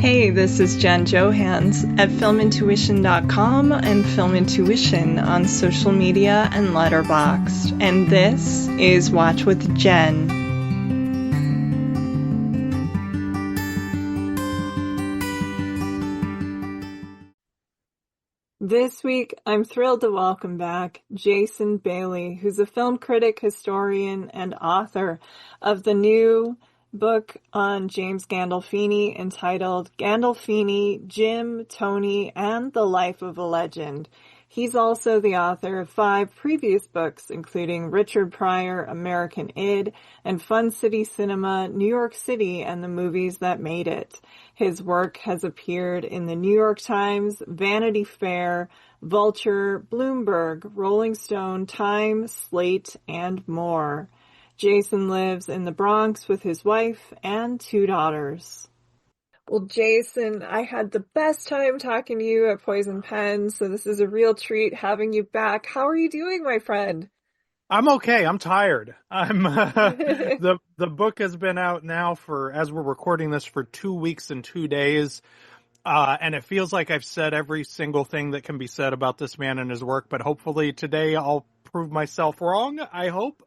Hey, this is Jen Johans at filmintuition.com and filmintuition on social media and Letterboxd. And this is Watch with Jen. This week, I'm thrilled to welcome back Jason Bailey, who's a film critic, historian, and author of the new book on James Gandolfini entitled Gandolfini, Jim, Tony, and the Life of a Legend. He's also the author of 5 previous books, including Richard Pryor, American Id, and Fun City Cinema, New York City, and the Movies That Made It. His work has appeared in the New York Times, Vanity Fair, Vulture, Bloomberg, Rolling Stone, Time, Slate, and more. Jason lives in the Bronx with his wife and 2 daughters. Well, Jason, I had the best time talking to you at Poisoned Pen, so this is a real treat having you back. How are you doing, my friend? I'm okay. I'm tired. The book has been out now for, as we're recording this, for 2 weeks and 2 days. And it feels like I've said every single thing that can be said about this man and his work, but hopefully today I'll prove myself wrong, I hope,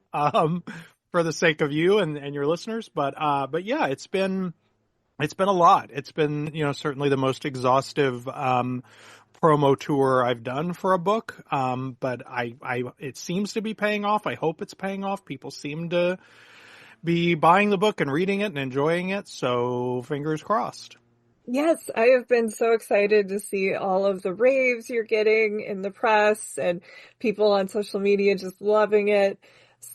for the sake of you and your listeners. But yeah, it's been a lot. It's been, certainly the most exhaustive, promo tour I've done for a book. But it seems to be paying off. I hope it's paying off. People seem to be buying the book and reading it and enjoying it. So fingers crossed. Yes, I have been so excited to see all of the raves you're getting in the press and people on social media just loving it.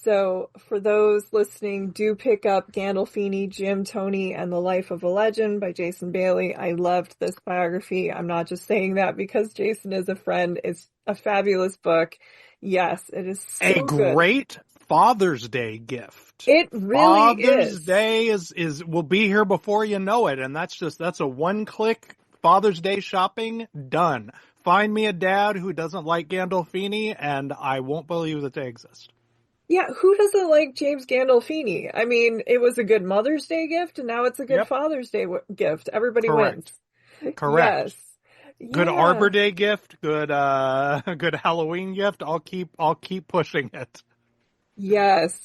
So for those listening, do pick up Gandolfini, Jim, Tony, and the Life of a Legend by Jason Bailey. I loved this biography. I'm not just saying that because Jason is a friend. It's a fabulous book. Yes, it is so a good. Great Father's Day gift. It really Father's Day is will be here before you know it, and that's a one-click Father's Day shopping done. Find me a dad who doesn't like Gandolfini, and I won't believe that they exist. Yeah, who doesn't like James Gandolfini? I mean, it was a good Mother's Day gift, and now it's a good Father's Day gift. Everybody Correct. wins. Correct. Yes. Good Arbor Day gift, good Halloween gift. I'll keep pushing it. Yes.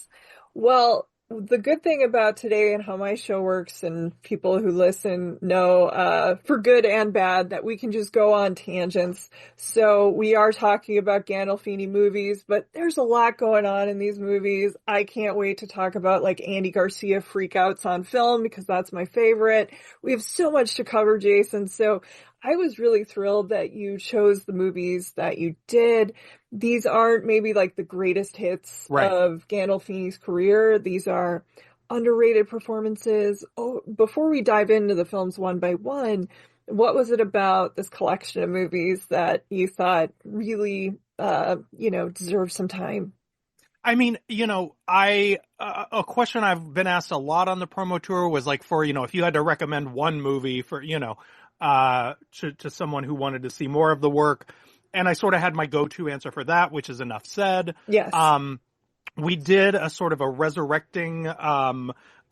Well, the good thing about today and how my show works, and people who listen know, for good and bad, that we can just go on tangents. So we are talking about Gandolfini movies, but there's a lot going on in these movies. I can't wait to talk about like Andy Garcia freakouts on film because that's my favorite. We have so much to cover, Jason. So I was really thrilled that you chose the movies that you did. These aren't maybe like the greatest hits of Gandolfini's career. These are underrated performances. Oh, before we dive into the films one by one, what was it about this collection of movies that you thought really, deserved some time? I mean, a question I've been asked a lot on the promo tour was like for, if you had to recommend one movie for, to someone who wanted to see more of the work. And I sort of had my go-to answer for that, which is Enough Said. Yes. We did a sort of a resurrecting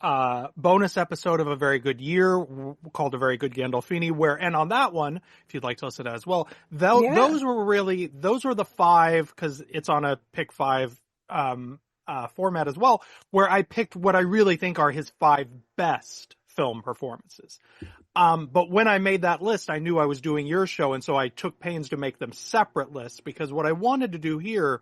bonus episode of A Very Good Year called A Very Good Gandolfini, and on that one, if you'd like to listen to that as well, those were the 5, because it's on a pick 5 format as well, where I picked what I really think are his 5 best film performances. But when I made that list, I knew I was doing your show, and so I took pains to make them separate lists, because what I wanted to do here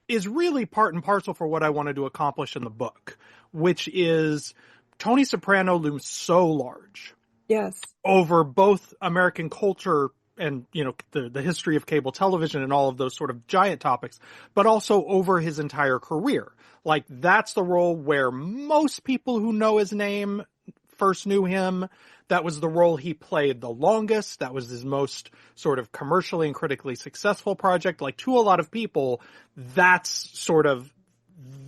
is really part and parcel for what I wanted to accomplish in the book, which is Tony Soprano looms so large. Yes. Over both American culture and, the history of cable television and all of those sort of giant topics, but also over his entire career. Like, that's the role where most people who know his name first knew him. That was the role he played the longest. That was his most sort of commercially and critically successful project. Like, to a lot of people, that's sort of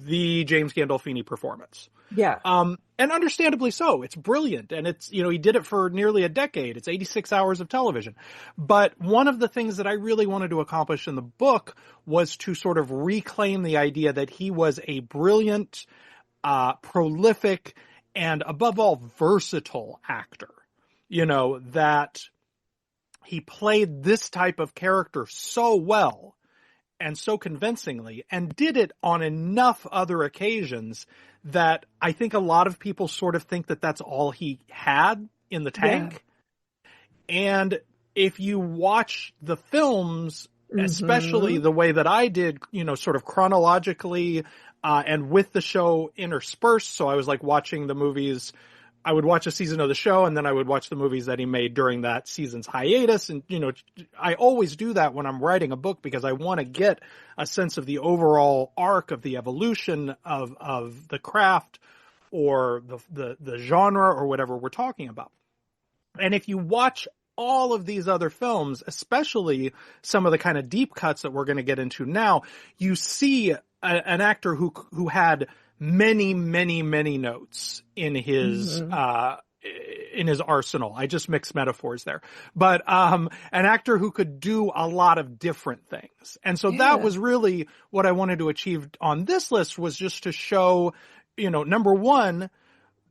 the James Gandolfini performance. Yeah. And understandably so. It's brilliant. And it's, he did it for nearly a decade. It's 86 hours of television. But one of the things that I really wanted to accomplish in the book was to sort of reclaim the idea that he was a brilliant, prolific, and above all, versatile actor. that he played this type of character so well and so convincingly, and did it on enough other occasions that I think a lot of people sort of think that that's all he had in the Yeah. tank. And if you watch the films, especially Mm-hmm. the way that I did, sort of chronologically, and with the show interspersed, so I was like watching the movies. I would watch a season of the show, and then I would watch the movies that he made during that season's hiatus. And, I always do that when I'm writing a book because I want to get a sense of the overall arc of the evolution of the craft or the genre or whatever we're talking about. And if you watch all of these other films, especially some of the kind of deep cuts that we're going to get into now, you see an actor who had many, many, many notes in his arsenal. I just mixed metaphors there. But an actor who could do a lot of different things. And so that Yeah. was really what I wanted to achieve on this list, was just to show, number one,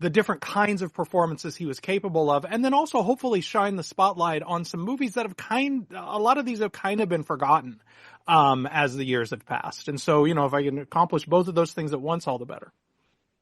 the different kinds of performances he was capable of, and then also hopefully shine the spotlight on some movies that a lot of these have kind of been forgotten as the years have passed. And so, if I can accomplish both of those things at once, all the better.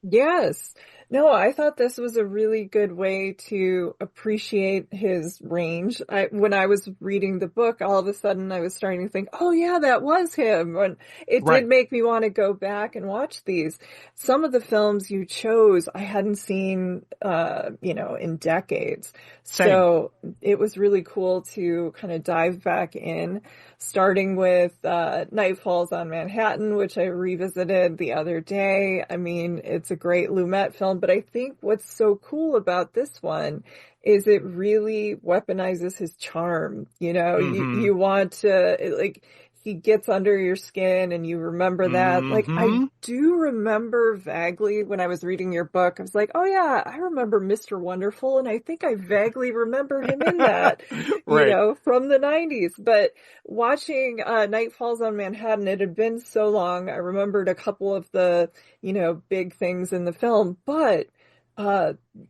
Yes. No, I thought this was a really good way to appreciate his range. When I was reading the book, all of a sudden I was starting to think, oh yeah, that was him. And it did Right. make me want to go back and watch these. Some of the films you chose, I hadn't seen, in decades. Same. So it was really cool to kind of dive back in, starting with, Night Falls on Manhattan, which I revisited the other day. I mean, it's a great Lumet film, but I think what's so cool about this one is it really weaponizes his charm. Mm-hmm. You want to, like, he gets under your skin and you remember that. Like, I Mm-hmm. do remember vaguely when I was reading your book, I was like, oh yeah, I remember Mr. Wonderful, and I think I vaguely remember him in that, Right. from the 90s. But watching Night Falls on Manhattan, it had been so long. I remembered a couple of the, big things in the film, but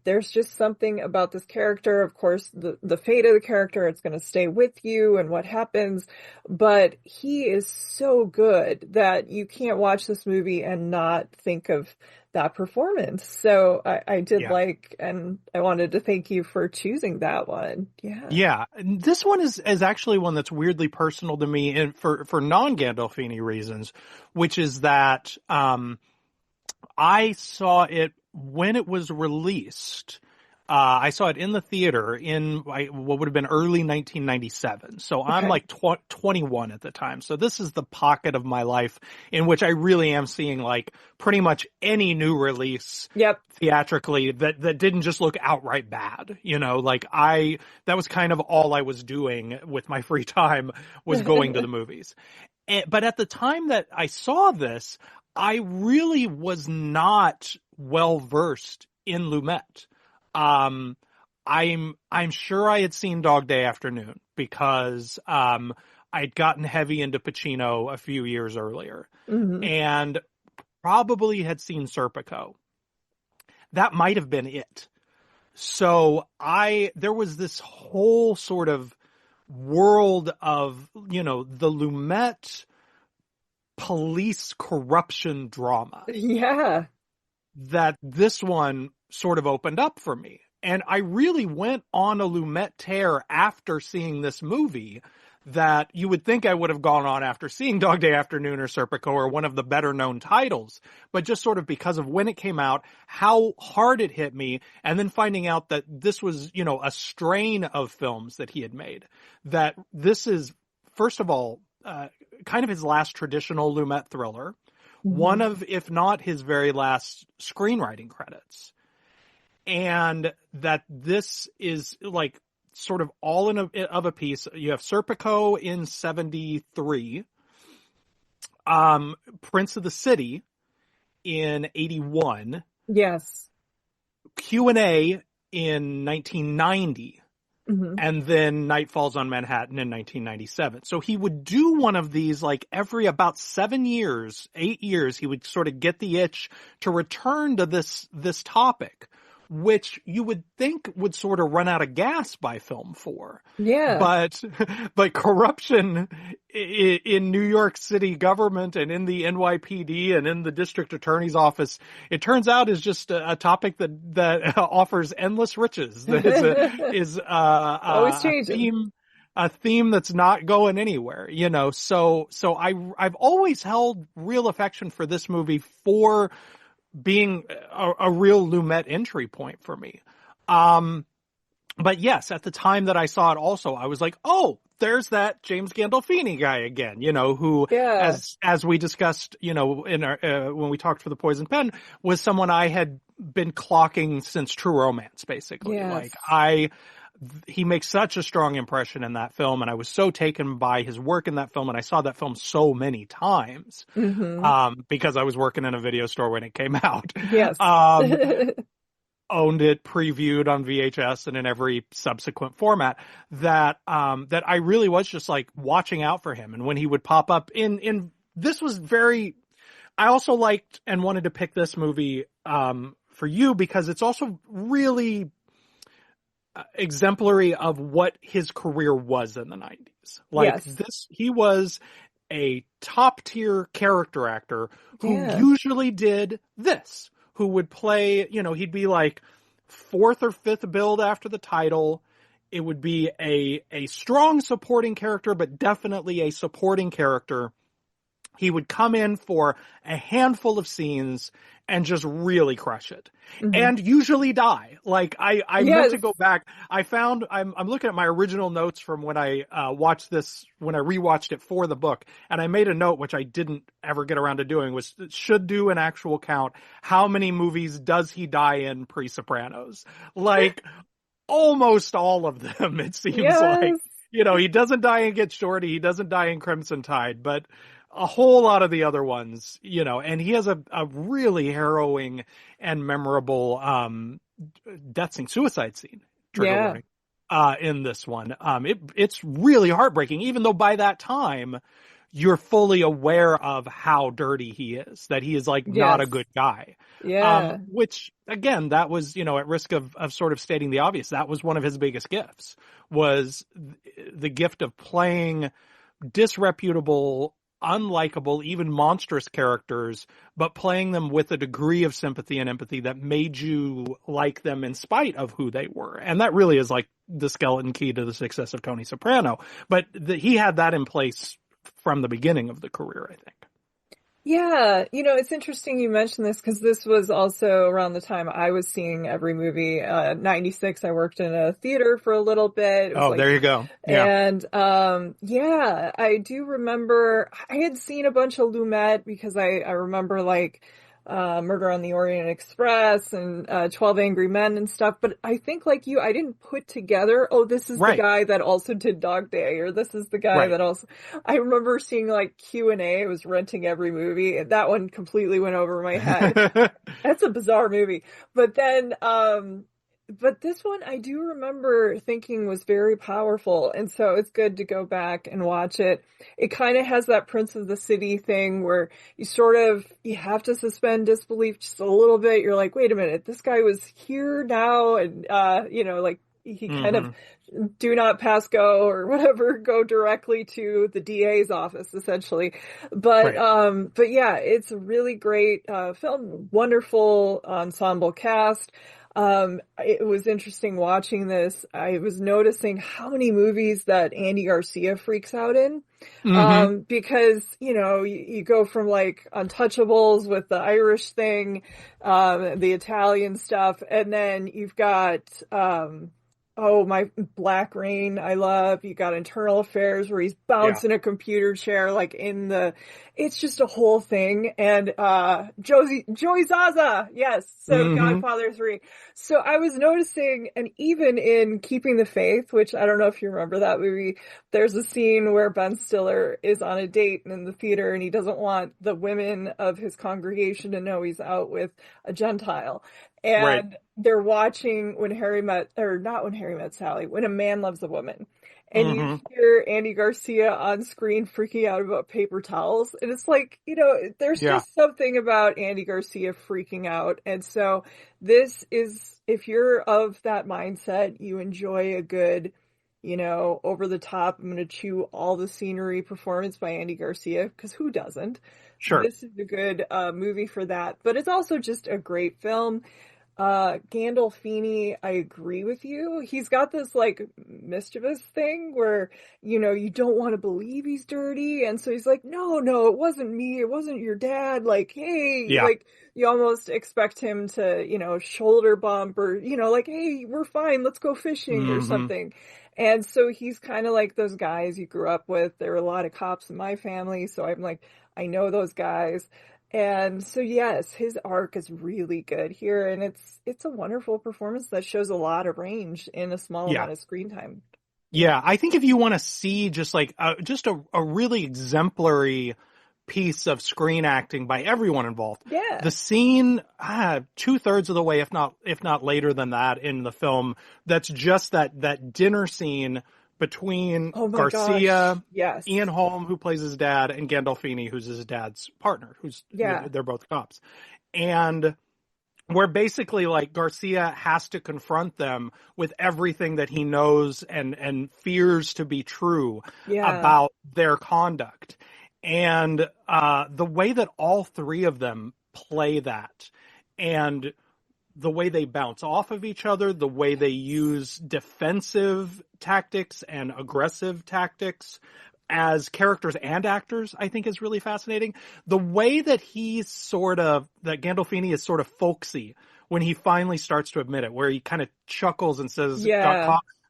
there's just something about this character. Of course, the fate of the character, it's going to stay with you and what happens, but he is so good that you can't watch this movie and not think of that performance. So I did Yeah. and I wanted to thank you for choosing that one. Yeah. Yeah. And this one is actually one that's weirdly personal to me, and for non-Gandolfini reasons, which is that, I saw it when it was released. I saw it in the theater in what would have been early 1997. So I'm Okay. like 21 at the time. So this is the pocket of my life in which I really am seeing like pretty much any new release Yep. theatrically that didn't just look outright bad. That was kind of all I was doing with my free time, was going to the movies. But at the time that I saw this, I really was not well versed in Lumet. I'm sure I had seen Dog Day Afternoon because I'd gotten heavy into Pacino a few years earlier, hmm and probably had seen Serpico. That might have been it. So there was this whole sort of world of, the Lumet police corruption drama Yeah. that this one sort of opened up for me. And I really went on a Lumet tear after seeing this movie that you would think I would have gone on after seeing Dog Day Afternoon or Serpico or one of the better known titles, but just sort of because of when it came out, how hard it hit me, and then finding out that this was, a strain of films that he had made, that this is, first of all, kind of his last traditional Lumet thriller, one hmm of, if not his very last screenwriting credits. And that this is like sort of all of a piece. You have Serpico in 73, Prince of the City in 81, Yes. Q&A in 1990, hmm and then Night Falls on Manhattan in 1997. So he would do one of these like every about 8 years, he would sort of get the itch to return to this topic, which you would think would sort of run out of gas by film 4. Yeah. But corruption in New York City government and in the NYPD and in the district attorney's office, it turns out is just a topic that offers endless riches. That is Always a changing. theme that's not going anywhere, you know. So I've always held real affection for this movie for being a real Lumet entry point for me. But yes, at the time that I saw it also, I was like, oh, there's that James Gandolfini guy again, you know, who, Yeah. as we discussed, you know, in our, when we talked for the Poisoned Pen, was someone I had been clocking since True Romance, basically. Yes. He makes such a strong impression in that film, and I was so taken by his work in that film, and I saw that film so many times, Mm-hmm. because I was working in a video store when it came out. Yes. Owned it, previewed on VHS and in every subsequent format, that I really was just like watching out for him. And when he would pop up in this was very, I also liked and wanted to pick this movie for you because it's also really exemplary of what his career was in the 90s. Like Yes. he was a top tier character actor who Yeah. usually did this, who would play, you know, he'd be like fourth or fifth build after the title. It would be a strong supporting character, but definitely a supporting character. He would come in for a handful of scenes and just really crush it. Mm-hmm. And usually die. Like I meant Yes. to go back. I'm looking at my original notes from when I watched this, when I rewatched it for the book, and I made a note, which I didn't ever get around to doing, was should do an actual count. How many movies does he die in pre-Sopranos? Like almost all of them, it seems like. Yes. You know, he doesn't die in Get Shorty, he doesn't die in Crimson Tide, but a whole lot of the other ones, you know, and he has a really harrowing and memorable death scene, suicide scene, trigger warning, in this one. It's really heartbreaking, even though by that time you're fully aware of how dirty he is, that he is like not a Yes. good guy. Yeah. Which again, that was, you know, at risk of sort of stating the obvious, that was one of his biggest gifts, was the gift of playing disreputable, unlikable, even monstrous characters, but playing them with a degree of sympathy and empathy that made you like them in spite of who they were. And that really is like the skeleton key to the success of Tony Soprano. But he had that in place from the beginning of the career, I think. Yeah, you know, it's interesting you mentioned this because this was also around the time I was seeing every movie. 96, I worked in a theater for a little bit. It was There you go. Yeah. And, yeah, I do remember I had seen a bunch of Lumet because I remember like, Murder on the Orient Express and 12 Angry Men and stuff. But I think like you, I didn't put together, oh, this is the guy that also did Dog Day, or this is the guy that also, I remember seeing like Q&A, I was renting every movie, and that one completely went over my head. That's a bizarre movie. But then, but this one I do remember thinking was very powerful, and so it's good to go back and watch it. It kind of has that Prince of the City thing where you have to suspend disbelief just a little bit. You're like, wait a minute, this guy was here now, and you know, like he kind of do not pass go or whatever, go directly to the DA's office essentially. But but yeah, it's a really great film, wonderful ensemble cast. It was interesting watching this. I was noticing how many movies that Andy Garcia freaks out in. Because, you know, you go from like Untouchables with the Irish thing, the Italian stuff, and then you've got, my Black Rain, I love. You got Internal Affairs where he's bouncing a computer chair, like it's just a whole thing. And, Joey Zaza. Yes. So Godfather 3. So I was noticing, and even in Keeping the Faith, which I don't know if you remember that movie, there's a scene where Ben Stiller is on a date in the theater and he doesn't want the women of his congregation to know he's out with a Gentile. Right. and they're watching When Harry Met, or not When Harry Met Sally, When a Man Loves a Woman. And you Hmm. hear Andy Garcia on screen freaking out about paper towels. And it's like, there's Yeah, just something about Andy Garcia freaking out. And so this is, if you're of that mindset, you enjoy a good, over the top, I'm going to chew all the scenery performance by Andy Garcia, because who doesn't? sure. This is a good movie for that. But it's also just a great film. Gandolfini, I agree with you. He's got this like mischievous thing where, you don't want to believe he's dirty. And so he's like, no, no, it wasn't me. It wasn't your dad. Like, hey, Yeah. like you almost expect him to, shoulder bump or, like, hey, we're fine. Let's go fishing or Hmm. something. And so he's kind of like those guys you grew up with. There were a lot of cops in my family. So I'm like, I know those guys. And so yes, his arc is really good here, and it's a wonderful performance that shows a lot of range in a small Yeah. amount of screen time. Yeah. Yeah. I think if you want to see just like just a really exemplary piece of screen acting by everyone involved, the Yeah. scene 2/3 of the way, if not later than that in the film, that's just that dinner scene between Oh my gosh. Garcia, Ian Yes. Holm, who plays his dad, and Gandolfini, who's his dad's partner, who's Yeah. they're both cops, and where basically like Garcia has to confront them with everything that he knows and fears to be true Yeah. about their conduct. And the way that all three of them play that, and the way they bounce off of each other, the way they use defensive tactics and aggressive tactics as characters and actors, I think is really fascinating. The way that that Gandolfini is sort of folksy when he finally starts to admit it, where he kind of chuckles and says, Yeah. got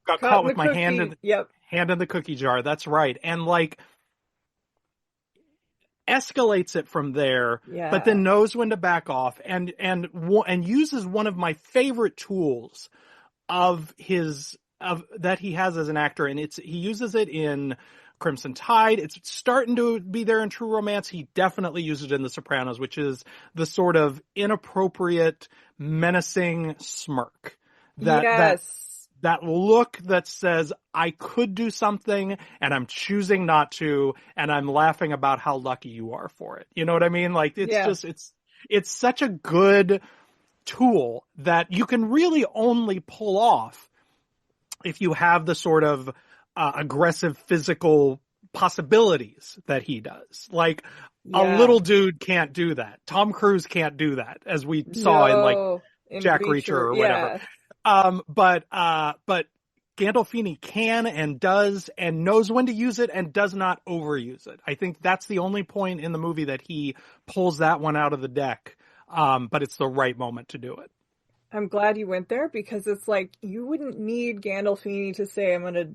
Caught caught in the with my cookie. Yep. hand in the cookie jar. That's right. And like, escalates it from there, but Yeah. then knows when to back off and uses one of my favorite tools of that he has as an actor, and he uses it in Crimson Tide. It's starting to be there in True Romance. He definitely uses it in The Sopranos, which is the sort of inappropriate, menacing smirk. That that Yes. that look that says, I could do something and I'm choosing not to, and I'm laughing about how lucky you are for it. You know what I mean? Like, Yeah. it's such a good tool that you can really only pull off if you have the sort of aggressive physical possibilities that he does. Like, a Yeah. little dude can't do that. Tom Cruise can't do that, as we saw in like No. In Jack Reacher Reacher. or whatever. Yeah. But Gandolfini can and does and knows when to use it and does not overuse it. I think that's the only point in the movie that he pulls that one out of the deck. But it's the right moment to do it. I'm glad you went there because it's like you wouldn't need Gandolfini to say, I'm going to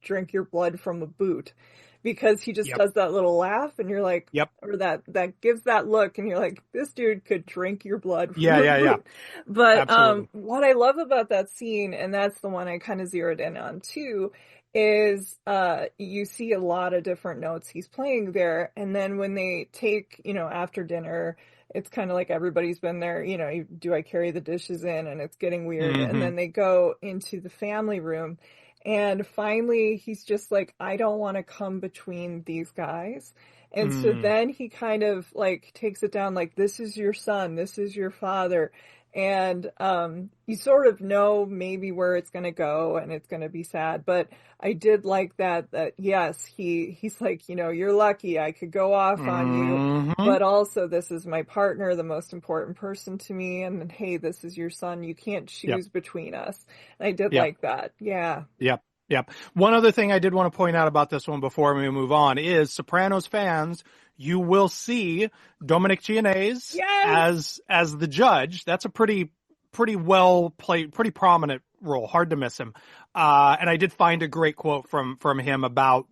drink your blood from a boot, because he just Yep. does that little laugh and you're like, Yep. or that gives that look and you're like, this dude could drink your blood from Yeah. a Yeah. Yeah. boot. But Absolutely. what I love about that scene, and that's the one I kind of zeroed in on too, is you see a lot of different notes he's playing there. And then when they take, after dinner, it's kind of like everybody's been there, do I carry the dishes in? And it's getting weird. And Hmm. then they go into the family room. And finally, he's just like, I don't want to come between these guys. And so Mm. then he kind of like takes it down like, this is your son, this is your father. And you sort of know maybe where it's going to go and it's going to be sad. But I did like that yes, he's like, you're lucky I could go off on you, Hmm. but also this is my partner, the most important person to me. And hey, this is your son. You can't Yep. choose between us. And I did Yep. like that. Yeah. Yep. Yep. One other thing I did want to point out about this one before we move on is, Sopranos fans, you will see Dominic Gianese Yes. as the judge. That's a pretty well played, pretty prominent role. Hard to miss him. And I did find a great quote from him about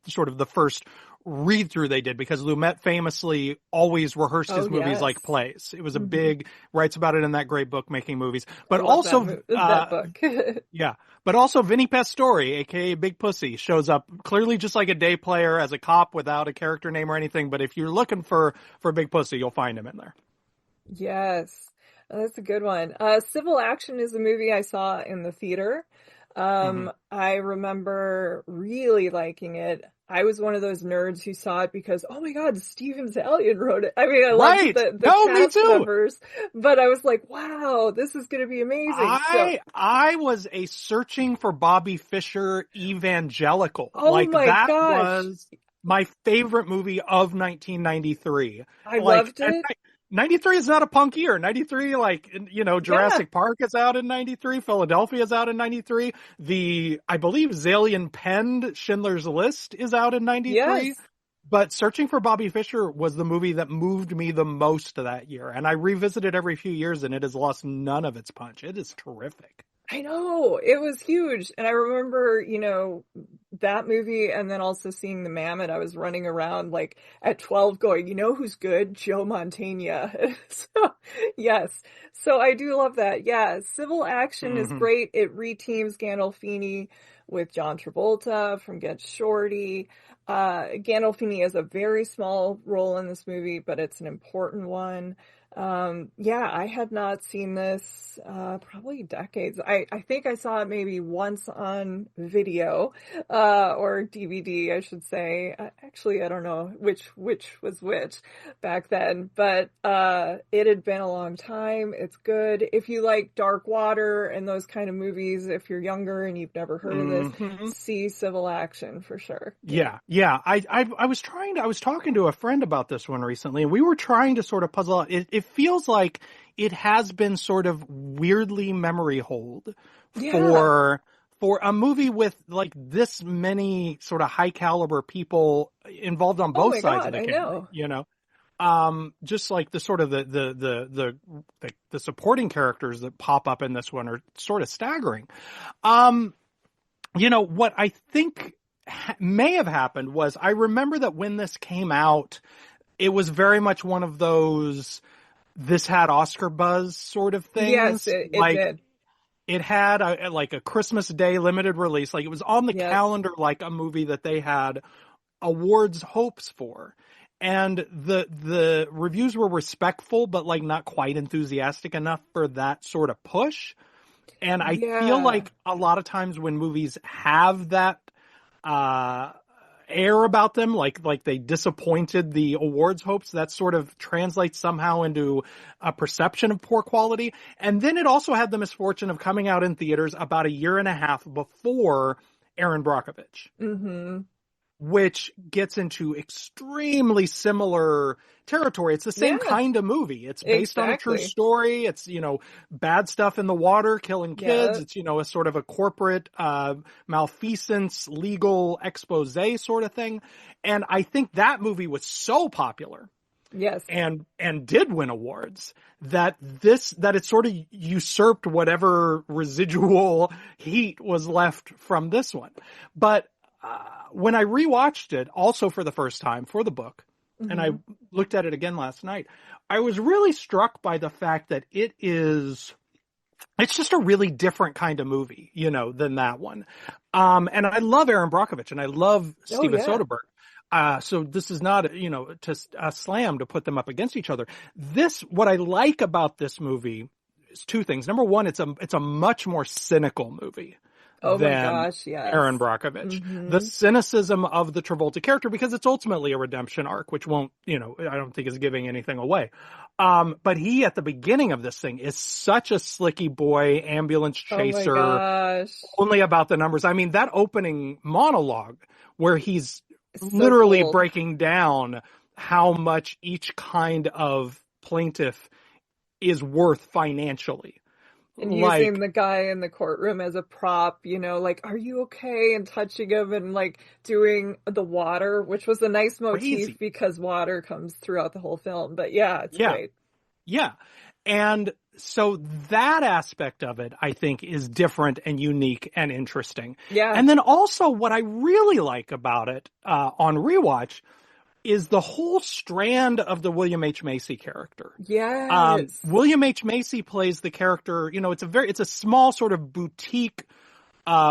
sort of the first read through they did, because Lumet famously always rehearsed Oh, his movies yes. like plays. It was a Hmm. big, writes about it in that great book, Making Movies. I But love that also, that book. yeah. But also Vinny Pastore, aka Big Pussy, shows up clearly just like a day player as a cop without a character name or anything. But if you're looking for Big Pussy, you'll find him in there. Yes. Oh, that's a good one. Civil Action is a movie I saw in the theater. Hmm. I remember really liking it. I was one of those nerds who saw it because, oh my God, Steven Zaillian wrote it. I mean, I loved Right. the No, me cast too. members, but I was like, wow, this is going to be amazing. So, I was a searching for Bobby Fischer evangelical. oh Like my that gosh, was my favorite movie of 1993. I Like, loved and it. 93 is not a punk year. 93, like, Yeah, Jurassic Park is out in 93. Philadelphia is out in 93. I believe Zalian penned Schindler's List is out in 93. yes. But Searching for Bobby Fischer was the movie that moved me the most that year. And I revisit it every few years and it has lost none of its punch. It is terrific. I know, it was huge. And I remember, that movie and then also seeing The Mammoth. I was running around like at 12 going, you know who's good? Joe Mantegna. So, yes. So I do love that. Yeah, Civil Action is Hmm. great. It reteams Gandolfini with John Travolta from Get Shorty. Gandolfini has a very small role in this movie, but it's an important one. Yeah, I had not seen this probably decades. I think I saw it maybe once on video or DVD, I should say. Actually, I don't know which was which back then, but it had been a long time. It's good. If you like Dark Water and those kind of movies, if you're younger and you've never heard of this, Hmm. see Civil Action for sure. Yeah. Yeah, yeah. I was talking to a friend about this one recently, and we were trying to sort of puzzle out. It feels like it has been sort of weirdly memory hold Yeah. for a movie with like this many sort of high caliber people involved on Oh both my sides of God, the I camera, know. just like the sort of the supporting characters that pop up in this one are sort of staggering. Um, what I think may have happened was I remember that when this came out, it was very much one of those this had Oscar buzz sort of Yes, things. it Like did. it had like a Christmas Day limited release. Like it was on the Yes. calendar like a movie that they had awards hopes for. And the reviews were respectful, but like not quite enthusiastic enough for that sort of push. And I feel Yeah. like a lot of times when movies have that uh, air about them, like they disappointed the awards hopes, that sort of translates somehow into a perception of poor quality. And then it also had the misfortune of coming out in theaters about a year and a half before Aaron Brockovich, Mm-hmm. which gets into extremely similar territory. It's the same Yeah, kind of movie. It's based on a true exactly. story. It's, bad stuff in the water, killing kids. Yeah. It's, a sort of a corporate, malfeasance, legal expose sort of thing. And I think that movie was so popular Yes. and did win awards that it sort of usurped whatever residual heat was left from this one. But when I rewatched it, also for the first time for the book, and I Mm-hmm. looked at it again last night, I was really struck by the fact that it's just a really different kind of movie, than that one. And I love Aaron Brockovich and I love Oh Steven yeah. Soderbergh. So this is not, to a slam to put them up against each other. What I like about this movie is two things. Number one, it's a much more cynical movie Oh my than gosh, yes. Aaron Brockovich. The Mm-hmm. cynicism of the Travolta character, because it's ultimately a redemption arc, which won't, I don't think is giving anything away. But he at the beginning of this thing is such a slicky boy, ambulance Oh my chaser, gosh. only about the numbers. I mean, that opening monologue where he's So literally cool. breaking down how much each kind of plaintiff is worth financially. And using Like the guy in the courtroom as a prop, like, are you okay? And touching him and like doing the water, which was a nice motif crazy. because water comes throughout the whole film. But yeah, it's Yeah. great. Yeah. And so that aspect of it, I think, is different and unique and interesting. Yeah. And then also what I really like about it, on rewatch is the whole strand of the William H. Macy character. Yes. William H. Macy plays the character, it's a small sort of boutique,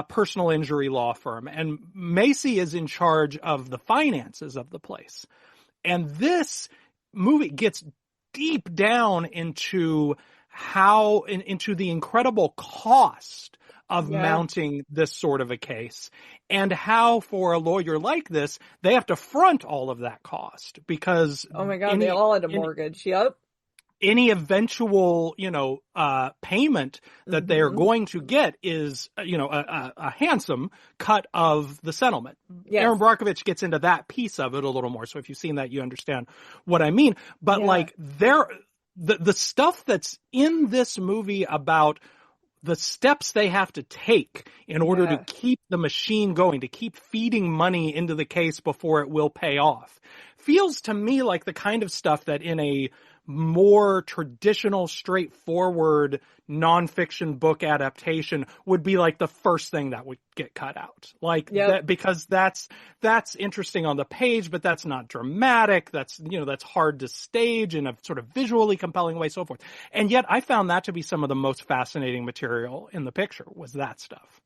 personal injury law firm. And Macy is in charge of the finances of the place. And this movie gets deep down into into the incredible cost of Yeah. mounting this sort of a case, and how for a lawyer like this, they have to front all of that cost because Oh my God, they any all had a any mortgage. Yep. any eventual, payment that they are Hmm. going to get is, a handsome cut of the settlement. Yes. Aaron Brockovich gets into that piece of it a little more. So if you've seen that, you understand what I mean. But Yeah. like the stuff that's in this movie about the steps they have to take in order to Yeah. keep the machine going, to keep feeding money into the case before it will pay off, feels to me like the kind of stuff that in a more traditional, straightforward nonfiction book adaptation would be like the first thing that would get cut out. Like Yep. that, because that's interesting on the page, but that's not dramatic. That's hard to stage in a sort of visually compelling way, so forth. And yet I found that to be some of the most fascinating material in the picture, was that stuff.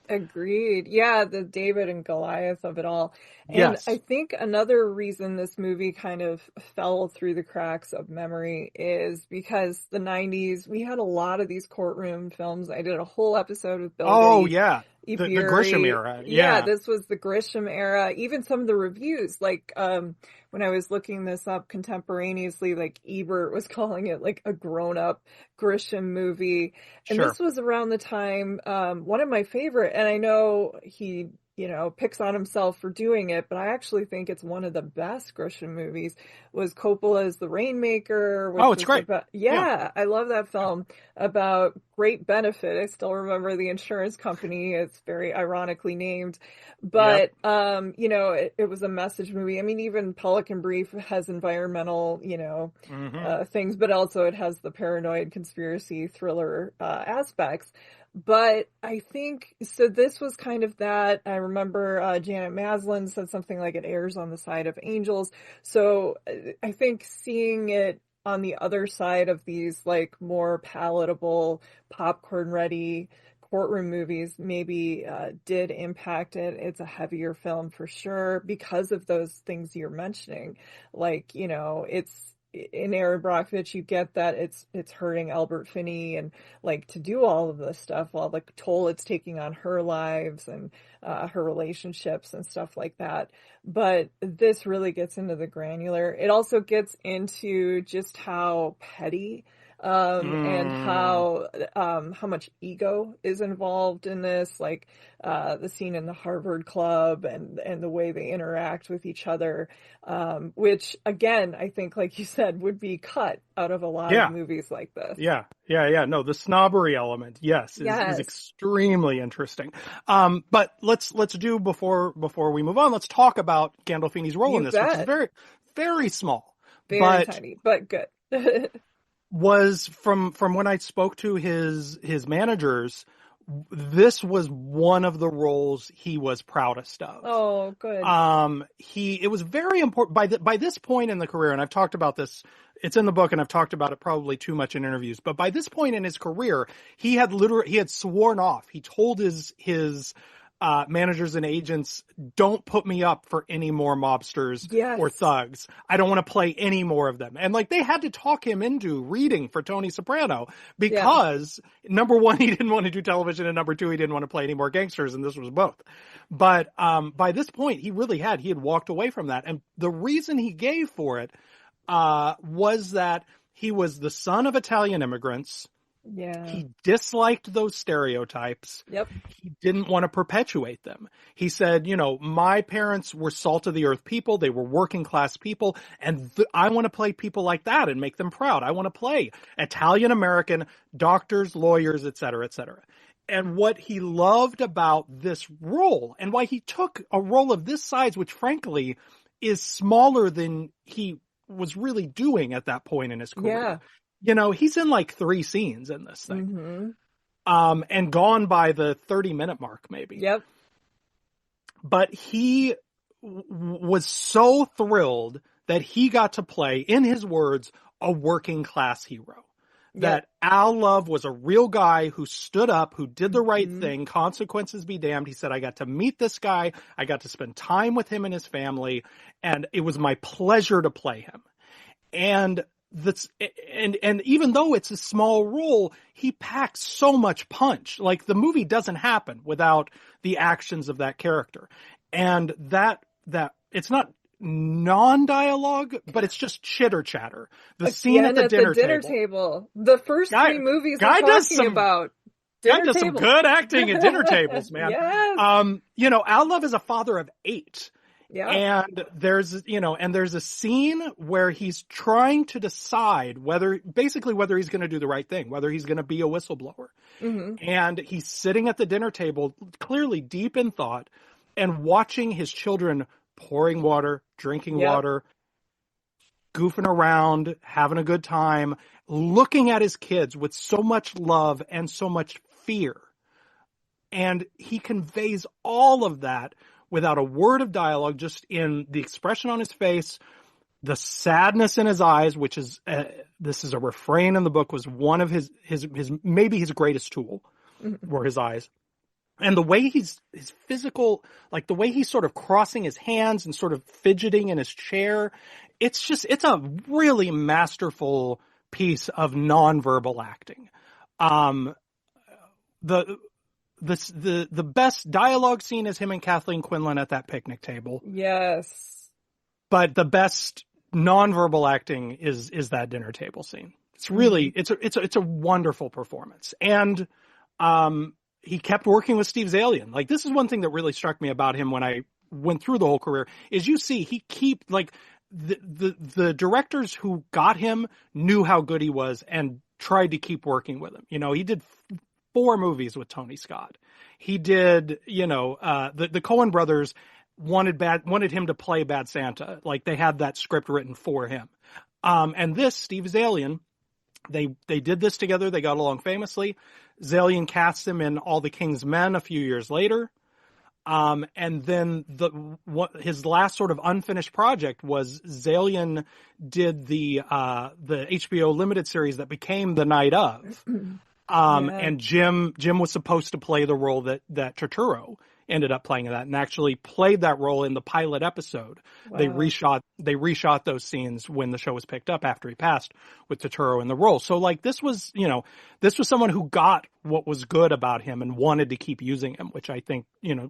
Agreed. Yeah, the David and Goliath of it all. And I Yes. think another reason this movie kind of fell through the cracks of memory is because the 90s, we had a lot of these courtroom films. I did a whole episode with Bill Oh Getty, yeah. The Grisham Eburi. era. Yeah, Yeah. this was the Grisham era. Even some of the reviews, like when I was looking this up contemporaneously, like Ebert was calling it like a grown-up Grisham movie. And Sure. this was around the time, one of my favorite, and I know he, picks on himself for doing it, but I actually think it's one of the best Grisham movies, was Coppola's The Rainmaker, Oh, which it's was great. about, Yeah. yeah, I love that film, about great benefit. I still remember the insurance company. It's very ironically named, Yep. but, it was a message movie. I mean, even Pelican Brief has environmental, Hmm. things, but also it has the paranoid conspiracy thriller aspects. But I think so. This was kind of that. I remember Janet Maslin said something like it airs on the side of angels. So I think seeing it on the other side of these like more palatable, popcorn ready courtroom movies maybe did impact it. It's a heavier film for sure because of those things you're mentioning. Like, it's in Aaron Brockovich, you get that it's hurting Albert Finney and like to do all of this stuff, all the toll it's taking on her lives and her relationships and stuff like that. But this really gets into the granular. It also gets into just how petty and Mm. how much ego is involved in this, like the scene in the Harvard Club and the way they interact with each other, which again, I think, like you said, would be cut out of a lot of Yeah. movies like this. Yeah. No, the snobbery element, yes, is Yes, extremely interesting. But let's do before we move on, let's talk about Gandolfini's role in you this, which is bet. very, very small, Very but tiny, but good. was from when I spoke to his managers, this was one of the roles he was proudest of. Oh, good. It was very important by this point in the career, and I've talked about this. It's in the book, and I've talked about it probably too much in interviews. But by this point in his career, he had sworn off. He told his managers and agents, "Don't put me up for any more mobsters or Yes. thugs. I don't want to play any more of them." And like they had to talk him into reading for Tony Soprano Yeah. because number one, he didn't want to do television, and number two, he didn't want to play any more gangsters, and this was both. But by this point, he had walked away from that, and the reason he gave for it was that he was the son of Italian immigrants. Yeah. He disliked those stereotypes. Yep. He didn't want to perpetuate them. He said, my parents were salt of the earth people. They were working class people. And I want to play people like that and make them proud. I want to play Italian American doctors, lawyers, et cetera, et cetera. And what he loved about this role, and why he took a role of this size, which frankly is smaller than he was really doing at that point in his career. He's in like 3 scenes in this thing. Mm-hmm. And gone by the 30-minute mark, maybe. Yep. But he was so thrilled that he got to play, in his words, a working class hero. That Al Love was a real guy who stood up, who did the right thing, consequences be damned. He said, I got to meet this guy, I got to spend time with him and his family, and it was my pleasure to play him. And that's, and even though it's a small role, he packs so much punch. Like, the movie doesn't happen without the actions of that character. And that it's not non-dialogue, but it's just chitter chatter. The scene Again, at the at the dinner dinner table. table. The first Guy, three movies we're guy does talking some about. guy Dinner does some table. good acting at dinner tables, man. Yes. Al Love is a father of 8. Yeah. And there's a scene where he's trying to decide whether he's going to do the right thing, whether he's going to be a whistleblower. Mm-hmm. And he's sitting at the dinner table, clearly deep in thought, and watching his children pouring water, drinking water, goofing around, having a good time, looking at his kids with so much love and so much fear. And he conveys all of that without a word of dialogue, just in the expression on his face, the sadness in his eyes, which is, this is a refrain in the book, was one of his maybe his greatest tool, were his eyes. And the way his physical, like the way he's sort of crossing his hands and sort of fidgeting in his chair, it's a really masterful piece of nonverbal acting. The best dialogue scene is him and Kathleen Quinlan at that picnic table. Yes. But the best nonverbal acting is that dinner table scene. It's really, it's a wonderful performance. And, he kept working with Steve Zalian. Like, this is one thing that really struck me about him when I went through the whole career, is the directors who got him knew how good he was and tried to keep working with him. He did 4 movies with Tony Scott. He did, the Coen brothers wanted him to play Bad Santa. Like, they had that script written for him. And this, Steve Zalian, they did this together. They got along famously. Zalian cast him in All the King's Men a few years later. And then his last sort of unfinished project was Zalian did the HBO limited series that became The Night Of. And Jim was supposed to play the role that Turturro ended up playing in that, and actually played that role in the pilot episode. Wow. They reshot those scenes when the show was picked up after he passed, with Turturro in the role. So, like, this was someone who got what was good about him and wanted to keep using him, which I think,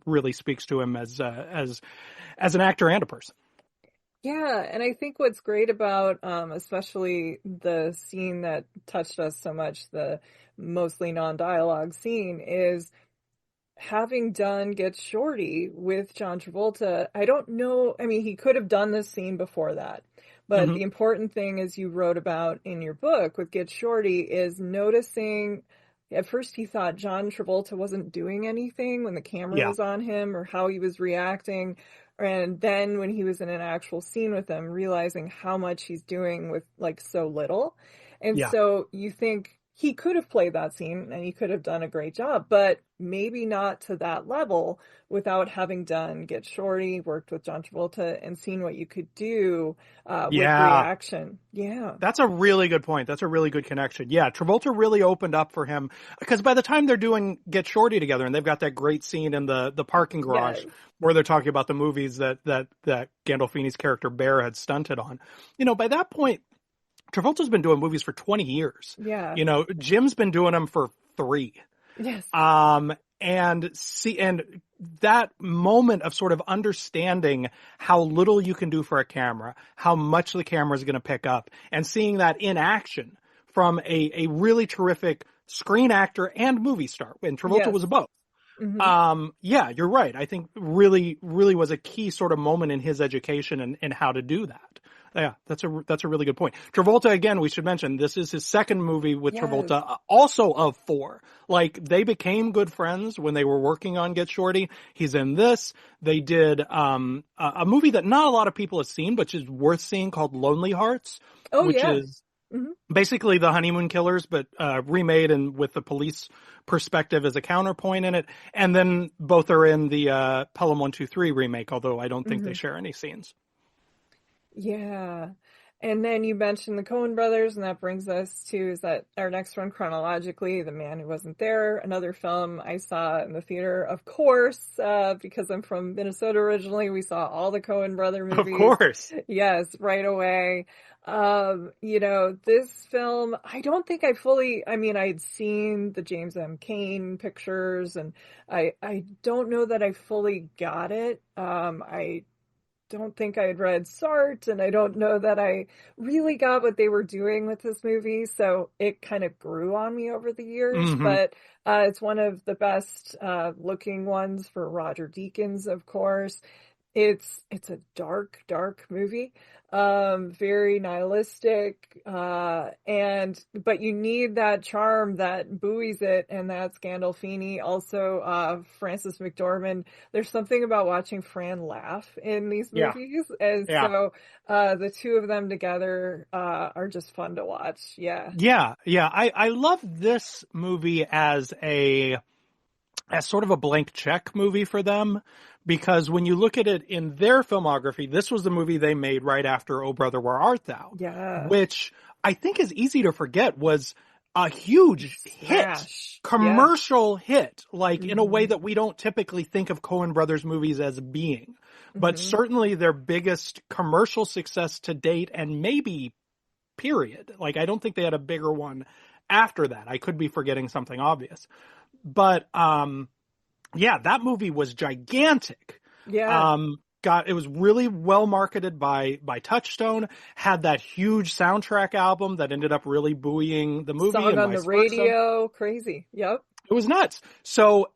really speaks to him as an actor and a person. Yeah, and I think what's great about, especially the scene that touched us so much, the mostly non-dialogue scene, is having done Get Shorty with John Travolta. I don't know, I mean, he could have done this scene before that, but the important thing, as you wrote about in your book with Get Shorty, is noticing, at first he thought John Travolta wasn't doing anything when the camera was on him, or how he was reacting. And then when he was in an actual scene with him, realizing how much he's doing with, like, so little. And so you think he could have played that scene and he could have done a great job, but maybe not to that level without having done Get Shorty, worked with John Travolta, and seen what you could do with reaction. Yeah. That's a really good point. That's a really good connection. Yeah, Travolta really opened up for him, because by the time they're doing Get Shorty together, and they've got that great scene in the parking garage where they're talking about the movies that Gandolfini's character Bear had stunted on. By that point, Travolta's been doing movies for 20 years. Yeah. Jim's been doing them for 3. Yes. And that moment of sort of understanding how little you can do for a camera, how much the camera is going to pick up, and seeing that in action from a really terrific screen actor and movie star, and Travolta was both. Yeah, you're right. I think really, really was a key sort of moment in his education and how to do that. Yeah, that's a really good point. Travolta, again, we should mention, this is his second movie with Travolta, also of 4. Like, they became good friends when they were working on Get Shorty. He's in this. They did a movie that not a lot of people have seen, but is worth seeing, called Lonely Hearts, which is basically The Honeymoon Killers, but remade and with the police perspective as a counterpoint in it. And then both are in the Pelham 123 remake, although I don't think they share any scenes. Yeah. And then you mentioned the Coen brothers, and that brings us to, is that our next one chronologically, The Man Who Wasn't There, another film I saw in the theater, of course, because I'm from Minnesota originally. We saw all the Coen brother Of movies. course. Yes, right away. This film, I don't think I mean, I'd seen the James M. Cain pictures, and I don't know that I fully got it. I don't think I had read Sartre, and I don't know that I really got what they were doing with this movie. So it kind of grew on me over the years, Hmm. but it's one of the best looking ones for Roger Deakins, of course. It's a dark, dark movie, very nihilistic, but you need that charm that buoys it, and that's Gandolfini. Also, Frances McDormand. There's something about watching Fran laugh in these Yeah. movies, and Yeah. so the two of them together are just fun to watch. Yeah, Yeah. Yeah. I love this movie as sort of a blank check movie for them, because when you look at it in their filmography, this was the movie they made right after Oh Brother, Where Art Thou, yeah, which I think is easy to forget was a huge hit, smash. Yeah. commercial hit, like in a way Hmm. that we don't typically think of Coen Brothers movies as being, but Hmm. certainly their biggest commercial success to date, and maybe period. Like, I don't think they had a bigger one after that. I could be forgetting something obvious. But yeah, that movie was gigantic. Yeah. It was really well marketed by Touchstone, had that huge soundtrack album that ended up really buoying the movie Song and on the vice versa. radio, crazy. Yep. It was nuts. So,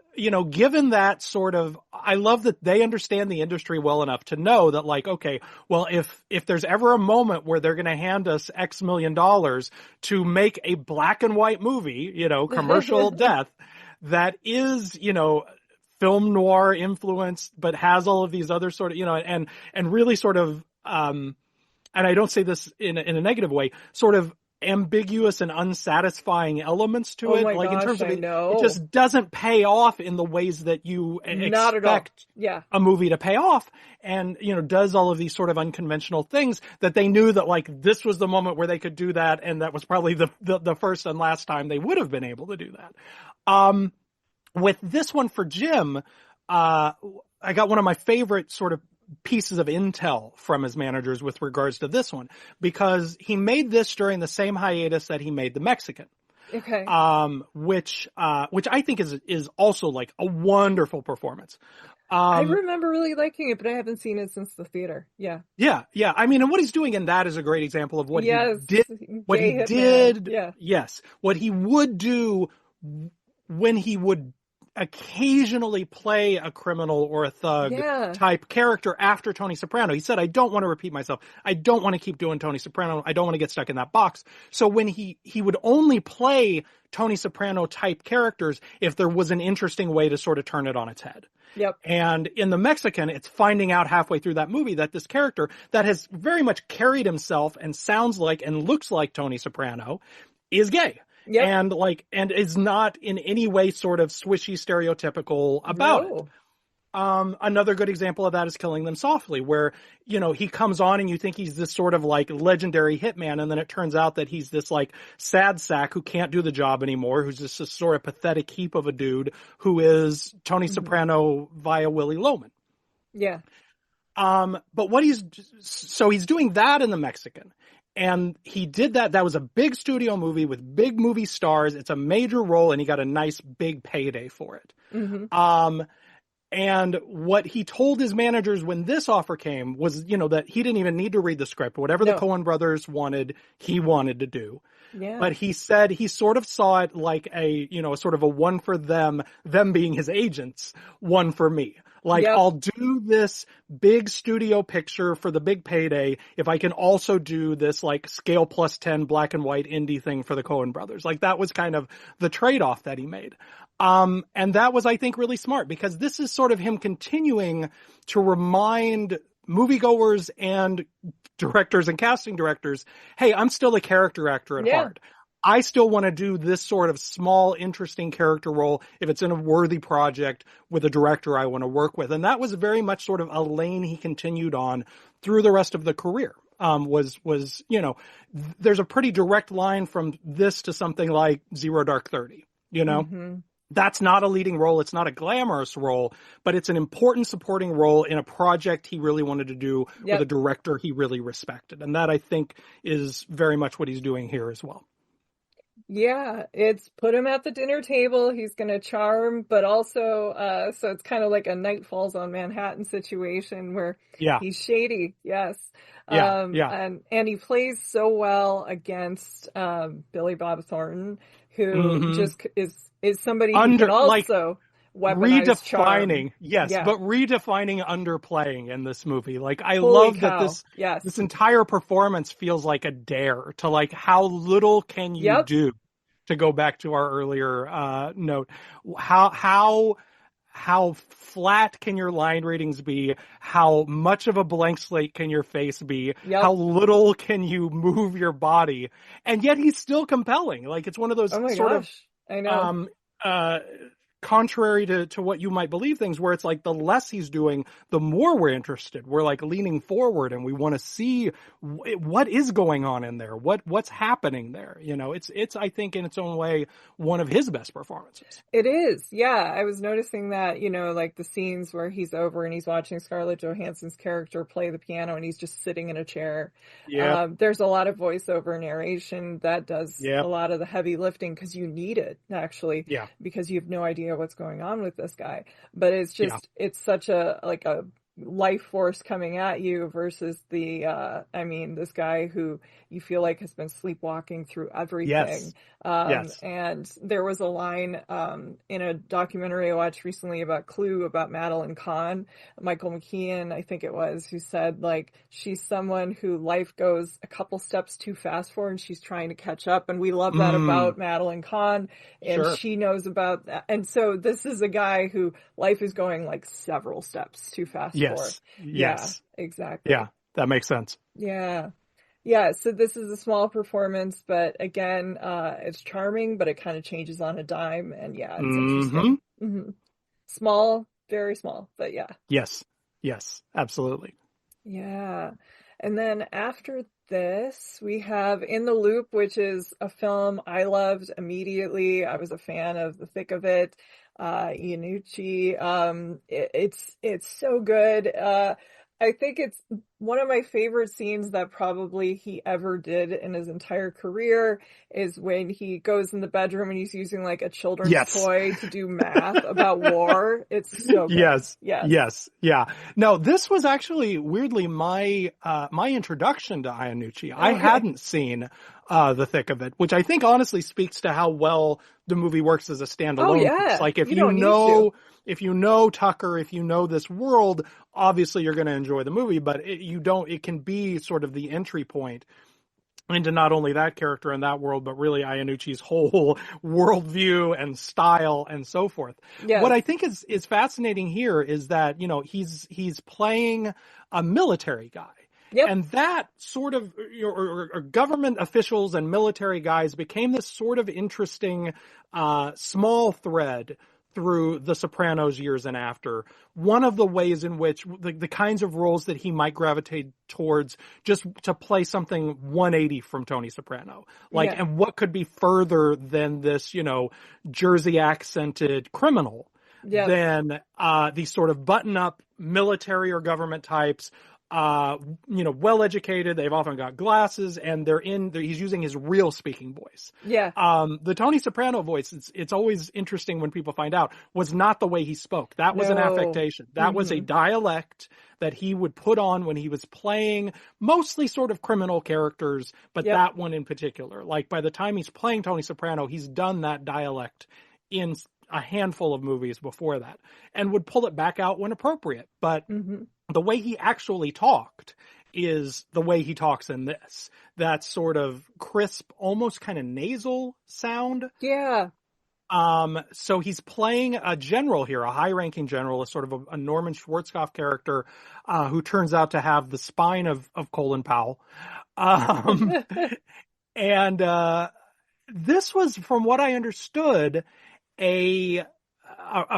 given that sort of, I love that they understand the industry well enough to know that, like, okay, well, if there's ever a moment where they're going to hand us X million dollars to make a black and white movie, commercial death, that is, film noir influenced, but has all of these other sort of, and really sort of, and I don't say this in a negative way, sort of ambiguous and unsatisfying elements to Oh it. my Like, in gosh, terms of I it know. just doesn't pay off in the ways that you Not at all. expect Yeah. a movie to pay off, and does all of these sort of unconventional things that they knew that, like, this was the moment where they could do that, and that was probably the first and last time they would have been able to do that. With this one for Jim, I got one of my favorite sort of pieces of intel from his managers with regards to this one, because he made this during the same hiatus that he made The Mexican. Okay. Which I think is also like a wonderful performance. I remember really liking it, but I haven't seen it since the theater. Yeah. Yeah. I mean, and what he's doing in that is a great example of what he Yes. did, what he Gay hitman. did. Yeah. Yes. What he would do when he would occasionally play a criminal or a thug Yeah. type character after Tony Soprano. He said, I don't want to repeat myself. I don't want to keep doing Tony Soprano. I don't want to get stuck in that box. So when he would only play Tony Soprano type characters if there was an interesting way to sort of turn it on its head. Yep. And in The Mexican, it's finding out halfway through that movie that this character that has very much carried himself and sounds like and looks like Tony Soprano is gay. Yep. And is not in any way sort of swishy stereotypical about it. Another good example of that is Killing Them Softly, where, he comes on and you think he's this sort of like legendary hitman, and then it turns out that he's this like sad sack who can't do the job anymore, who's just this sort of pathetic heap of a dude who is Tony Soprano via Willie Loman. Yeah. But he's doing that in The Mexican. And he did that. That was a big studio movie with big movie stars. It's a major role, and he got a nice big payday for it. Mm-hmm. And what he told his managers when this offer came was, that he didn't even need to read the script. Whatever the Coen brothers wanted, he wanted to do. Yeah. But he said he sort of saw it like a sort of a one for them being his agents, one for me. Like, Yep. I'll do this big studio picture for the big payday if I can also do this like scale plus 10 black and white indie thing for the Coen brothers. Like, that was kind of the trade-off that he made. And that was, I think, really smart, because this is sort of him continuing to remind moviegoers and directors and casting directors, hey, I'm still a character actor at heart. I still want to do this sort of small, interesting character role if it's in a worthy project with a director I want to work with. And that was very much sort of a lane he continued on through the rest of the career. was, there's a pretty direct line from this to something like Zero Dark 30, Mm-hmm. That's not a leading role. It's not a glamorous role, but it's an important supporting role in a project he really wanted to do with a Yep. director he really respected. And that, I think, is very much what he's doing here as well. Yeah, it's put him at the dinner table. He's going to charm, but also, so it's kind of like a Night Falls on Manhattan situation where Yeah, he's shady. Yes. yeah, yeah. And he plays so well against, Billy Bob Thornton, who Hmm. just is somebody who can also weaponize charm. Redefining, yes, Yeah. but redefining underplaying in this movie. Like, I Holy love that cow. this Yes. entire performance feels like a dare to, like, how little can you Yep. do, to go back to our earlier note. How flat can your line readings be? How much of a blank slate can your face be? How Yep. little can you move your body? And yet he's still compelling. Like, it's one of those Oh my sort of gosh. I know. um uh contrary to what you might believe things, where it's like the less he's doing, the more we're interested. We're like leaning forward and we want to see what is going on in there, what's happening there. It's I think in its own way one of his best performances. It is. Yeah. I was noticing that, like the scenes where he's over and he's watching Scarlett Johansson's character play the piano and he's just sitting in a chair. Yep. There's a lot of voiceover narration that does a Yep. lot of the heavy lifting because you need it, actually, Yeah. because you have no idea what's going on with this guy. But it's Yeah. just, it's such a life force coming at you versus this guy who you feel like has been sleepwalking through everything. Yes. Yes. And there was a line in a documentary I watched recently about Clue, about Madeline Kahn, Michael McKean, I think it was, who said, like, she's someone who life goes a couple steps too fast for and she's trying to catch up. And we love that about Madeline Kahn, and Sure. she knows about that. And so this is a guy who life is going like several steps too fast for. Yes. Yeah, exactly. Yeah, that makes sense. Yeah. Yeah, so this is a small performance, but again, it's charming, but it kind of changes on a dime, and yeah, it's interesting. Hmm. Small, very small, but yeah. Yes. Yes, absolutely. Yeah. And then after this, we have In the Loop, which is a film I loved immediately. I was a fan of The Thick of It. Iannucci. It's so good. I think it's one of my favorite scenes that probably he ever did in his entire career is when he goes in the bedroom and he's using like a children's toy to do math about war. It's so good. Yes. Yes. Yes. Yeah. No, this was actually weirdly my introduction to Iannucci. I hadn't seen The Thick of It, which I think honestly speaks to how well the movie works as a standalone piece. Like, if if you know Tucker, if you know this world, obviously you're going to enjoy the movie, but it can be sort of the entry point into not only that character and that world, but really Iannucci's whole worldview and style and so forth. Yes. What I think is fascinating here is that, he's playing a military guy. Yep. And that sort of, or government officials and military guys became this sort of interesting, small thread through The Sopranos years and after. One of the ways in which the kinds of roles that he might gravitate towards just to play something 180 from Tony Soprano. And what could be further than this, Jersey accented criminal than these sort of button up military or government types, well educated. They've often got glasses, and he's using his real speaking voice. Yeah. The Tony Soprano voice, it's always interesting when people find out, was not the way he spoke. That was an affectation. That was a dialect that he would put on when he was playing mostly sort of criminal characters, but that one in particular. Like, by the time he's playing Tony Soprano, he's done that dialect in a handful of movies before that, and would pull it back out when appropriate. But the way he actually talked is the way he talks in this. That sort of crisp, almost kind of nasal sound. Yeah. So he's playing a general here, a high-ranking general, a sort of a Norman Schwarzkopf character, who turns out to have the spine of Colin Powell. And this was, from what I understood, a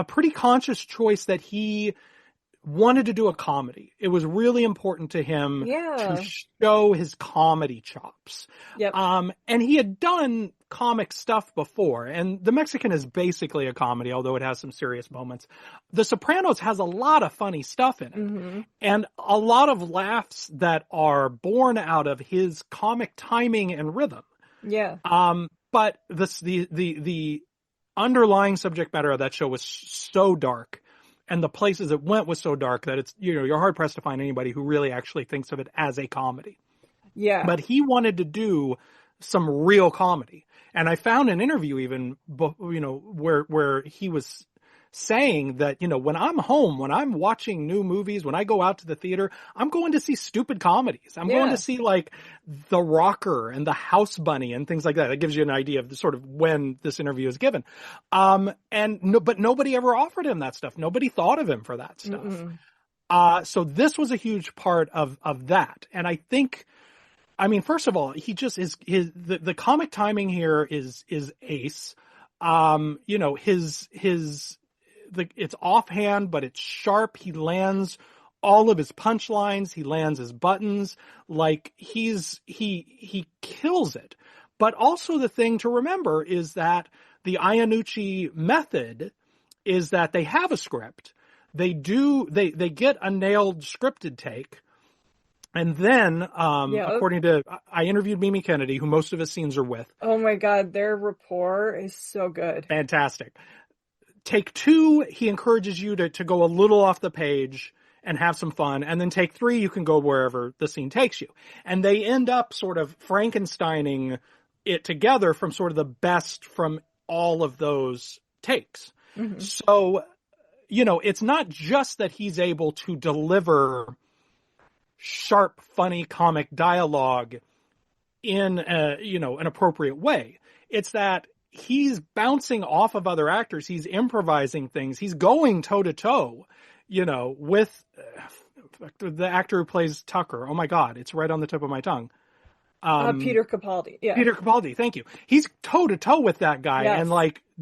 pretty conscious choice that he wanted to do a comedy. It was really important to him to Yeah. show his comedy chops. Yep. And he had done comic stuff before, and The Mexican is basically a comedy, although it has some serious moments. The Sopranos has a lot of funny stuff in it, Mm-hmm. and a lot of laughs that are born out of his comic timing and rhythm. Yeah. But the underlying subject matter of that show was so dark, and the places it went was so dark that it's, you're hard pressed to find anybody who really actually thinks of it as a comedy. Yeah. But he wanted to do some real comedy. And I found an interview even, where he was saying that, when I'm home, when I'm watching new movies, when I go out to the theater, I'm going to see stupid comedies. I'm going to see like The Rocker and The House Bunny and things like that. That gives you an idea of the sort of when this interview is given. But nobody ever offered him that stuff. Nobody thought of him for that stuff. Mm-mm. So this was a huge part of that. And I think, first of all, he just is the comic timing here is ace. It's offhand, but it's sharp. He lands all of his punchlines. He lands his buttons. Like he kills it. But also the thing to remember is that the Iannucci method is that they have a script. They get a nailed scripted take. And then, according to, I interviewed Mimi Kennedy, who most of his scenes are with. Oh my God, their rapport is so good. Fantastic. Take 2, he encourages you to go a little off the page and have some fun. And then take 3, you can go wherever the scene takes you. And they end up sort of Frankensteining it together from sort of the best from all of those takes. Mm-hmm. So, it's not just that he's able to deliver sharp, funny comic dialogue in an appropriate way. It's that he's bouncing off of other actors. He's improvising things. He's going toe to toe, with the actor who plays Tucker. Oh my God, it's right on the tip of my tongue. Peter Capaldi. Yeah. Peter Capaldi. Thank you. He's toe to toe with that guy and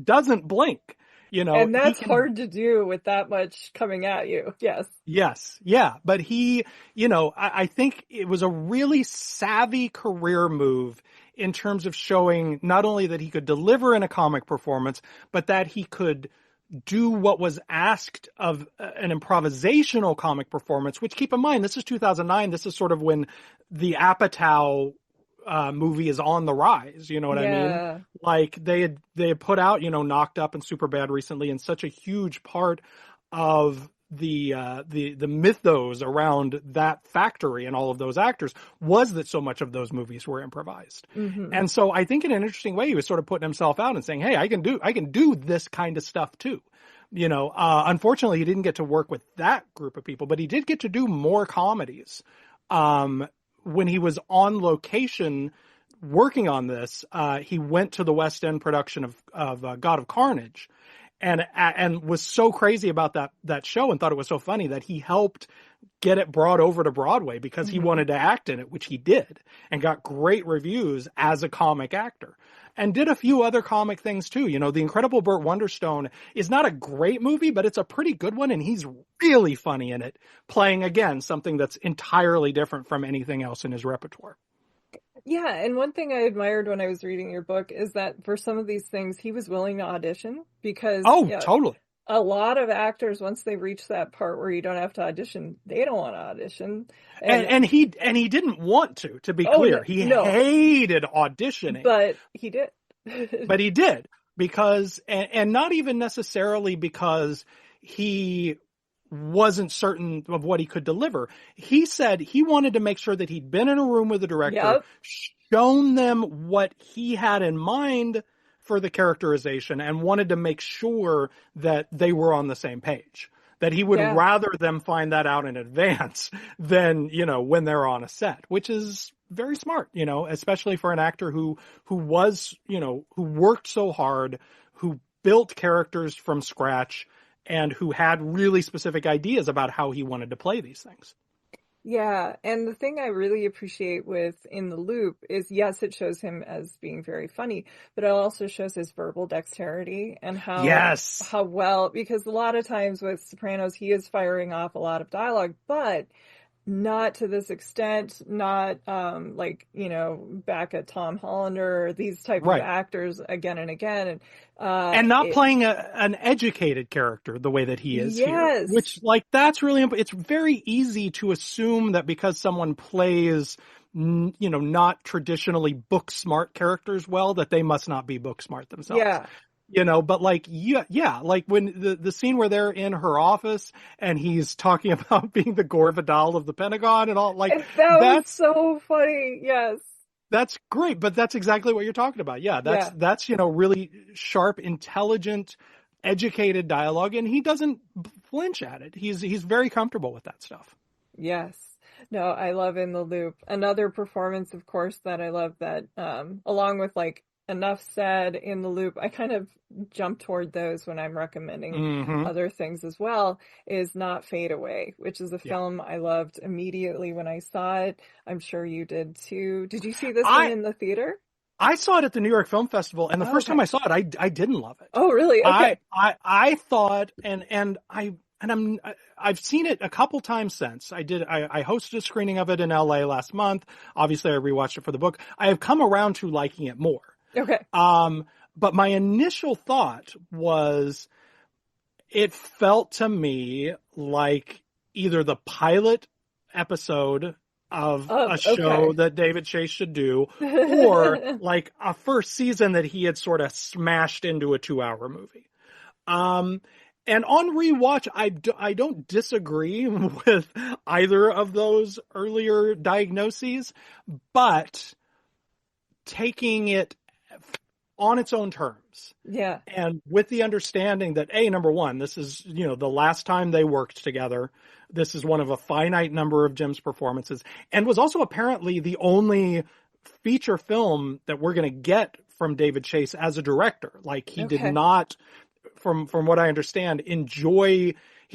doesn't blink. And that's hard to do with that much coming at you. Yes. Yes. Yeah. But he, I think it was a really savvy career move in terms of showing not only that he could deliver in a comic performance, but that he could do what was asked of an improvisational comic performance, which, keep in mind, this is 2009. This is sort of when the Apatow movie is on the rise. You know what I mean? Like they had put out, Knocked Up and Superbad recently, and such a huge part of the mythos around that factory and all of those actors was that so much of those movies were improvised. Mm-hmm. And so I think in an interesting way, he was sort of putting himself out and saying, hey, I can do this kind of stuff too. Unfortunately, he didn't get to work with that group of people, but he did get to do more comedies. When he was on location working on this, he went to the West End production of God of Carnage, and was so crazy about that show and thought it was so funny that he helped get it brought over to Broadway because he wanted to act in it, which he did, and got great reviews as a comic actor. And did a few other comic things too. The Incredible Burt Wonderstone is not a great movie, but it's a pretty good one, and he's really funny in it, playing, again, something that's entirely different from anything else in his repertoire. Yeah, and one thing I admired when I was reading your book is that for some of these things, he was willing to audition because... Totally. A lot of actors, once they reach that part where you don't have to audition, they don't want to audition. And he didn't want to be clear. He hated auditioning. But he did. But he did, because, and not even necessarily because he wasn't certain of what he could deliver. He said he wanted to make sure that he'd been in a room with the director, shown them what he had in mind for the characterization, and wanted to make sure that they were on the same page. That he would rather them find that out in advance than, when they're on a set, which is very smart, especially for an actor who was, who worked so hard, who built characters from scratch, and who had really specific ideas about how he wanted to play these things. Yeah, and the thing I really appreciate with In the Loop is, yes, it shows him as being very funny, but it also shows his verbal dexterity and Yes. how well, because a lot of times with Sopranos, he is firing off a lot of dialogue, but not to this extent, not like, back at Tom Hollander, these type of Right. actors again and again. And And not it playing an educated character the way that he is here, yes. which like that's really it's very easy to assume that because someone plays not traditionally book smart characters well, that they must not be book smart themselves. Yeah. But like yeah, like when the scene where they're in her office and he's talking about being the Gore Vidal of the Pentagon and all, like And that was that's so funny. Yes. that's great, but that's exactly what you're talking about. Yeah, Yeah. that's really sharp, intelligent, educated dialogue, and he doesn't flinch at it. He's very comfortable with that stuff. Yes. No, I love In the Loop. Another performance, of course, that I love that, along with like Enough Said, In the Loop, I kind of jump toward those when I'm recommending Mm-hmm. other things as well, is Not Fade Away, which is a Yeah, film I loved immediately when I saw it. I'm sure you did too. Did you see this one I in the theater? I saw it at the New York Film Festival, and the Oh, first time okay. I saw it, I didn't love it. Oh, really? Okay. I thought, I've seen it a couple times since. I hosted a screening of it in LA last month. Obviously, I rewatched it for the book. I have come around to liking it more. Okay. But my initial thought was it felt to me like either the pilot episode of a show Okay. that David Chase should do, or like a first season that he had sort of smashed into a 2-hour movie. And on rewatch, I don't disagree with either of those earlier diagnoses, but taking it on its own terms. Yeah. And with the understanding that, number one, this is, the last time they worked together. This is one of a finite number of Jim's performances, and was also apparently the only feature film that we're going to get from David Chase as a director. Like he did Okay. not, from what I understand, he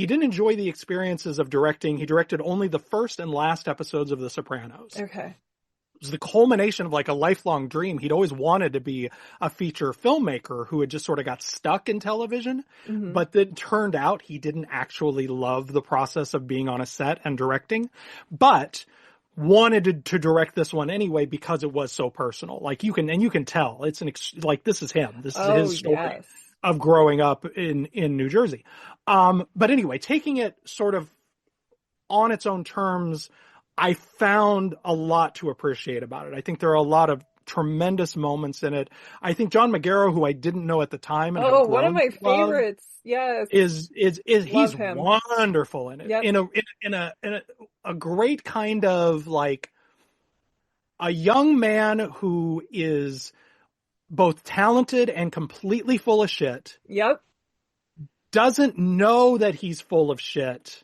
didn't enjoy the experiences of directing. He directed only the first and last episodes of The Sopranos. Okay. It was the culmination of like a lifelong dream. He'd always wanted to be a feature filmmaker who had just sort of got stuck in television, Mm-hmm. but it turned out he didn't actually love the process of being on a set and directing, but wanted to direct this one anyway because it was so personal. Like you can tell it's like this is him. This is his story Yes. of growing up in New Jersey. But anyway, taking it sort of on its own terms, I found a lot to appreciate about it. I think there are a lot of tremendous moments in it. I think John Magaro, who I didn't know at the time and have One of grown my to love, favorites. Yes. is Love he's him. wonderful in it. Yep. In a great kind of like a young man who is both talented and completely full of shit, Yep. doesn't know that he's full of shit,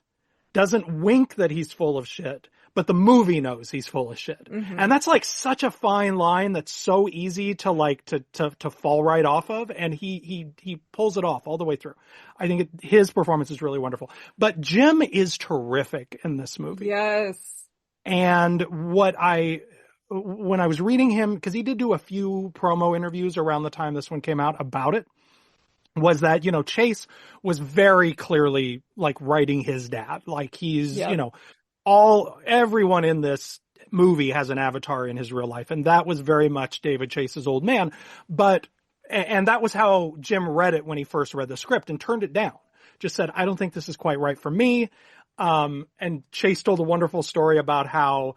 doesn't wink that he's full of shit, but the movie knows he's full of shit. Mm-hmm. And that's like such a fine line that's so easy to like to fall right off of, and he pulls it off all the way through. I think his performance is really wonderful. But Jim is terrific in this movie. Yes. And when I was reading him, because he did do a few promo interviews around the time this one came out about it, was that, Chase was very clearly like writing his dad. Like he's, Yep. Everyone in this movie has an avatar in his real life. And that was very much David Chase's old man. And that was how Jim read it when he first read the script and turned it down. Just said, I don't think this is quite right for me. And Chase told a wonderful story about how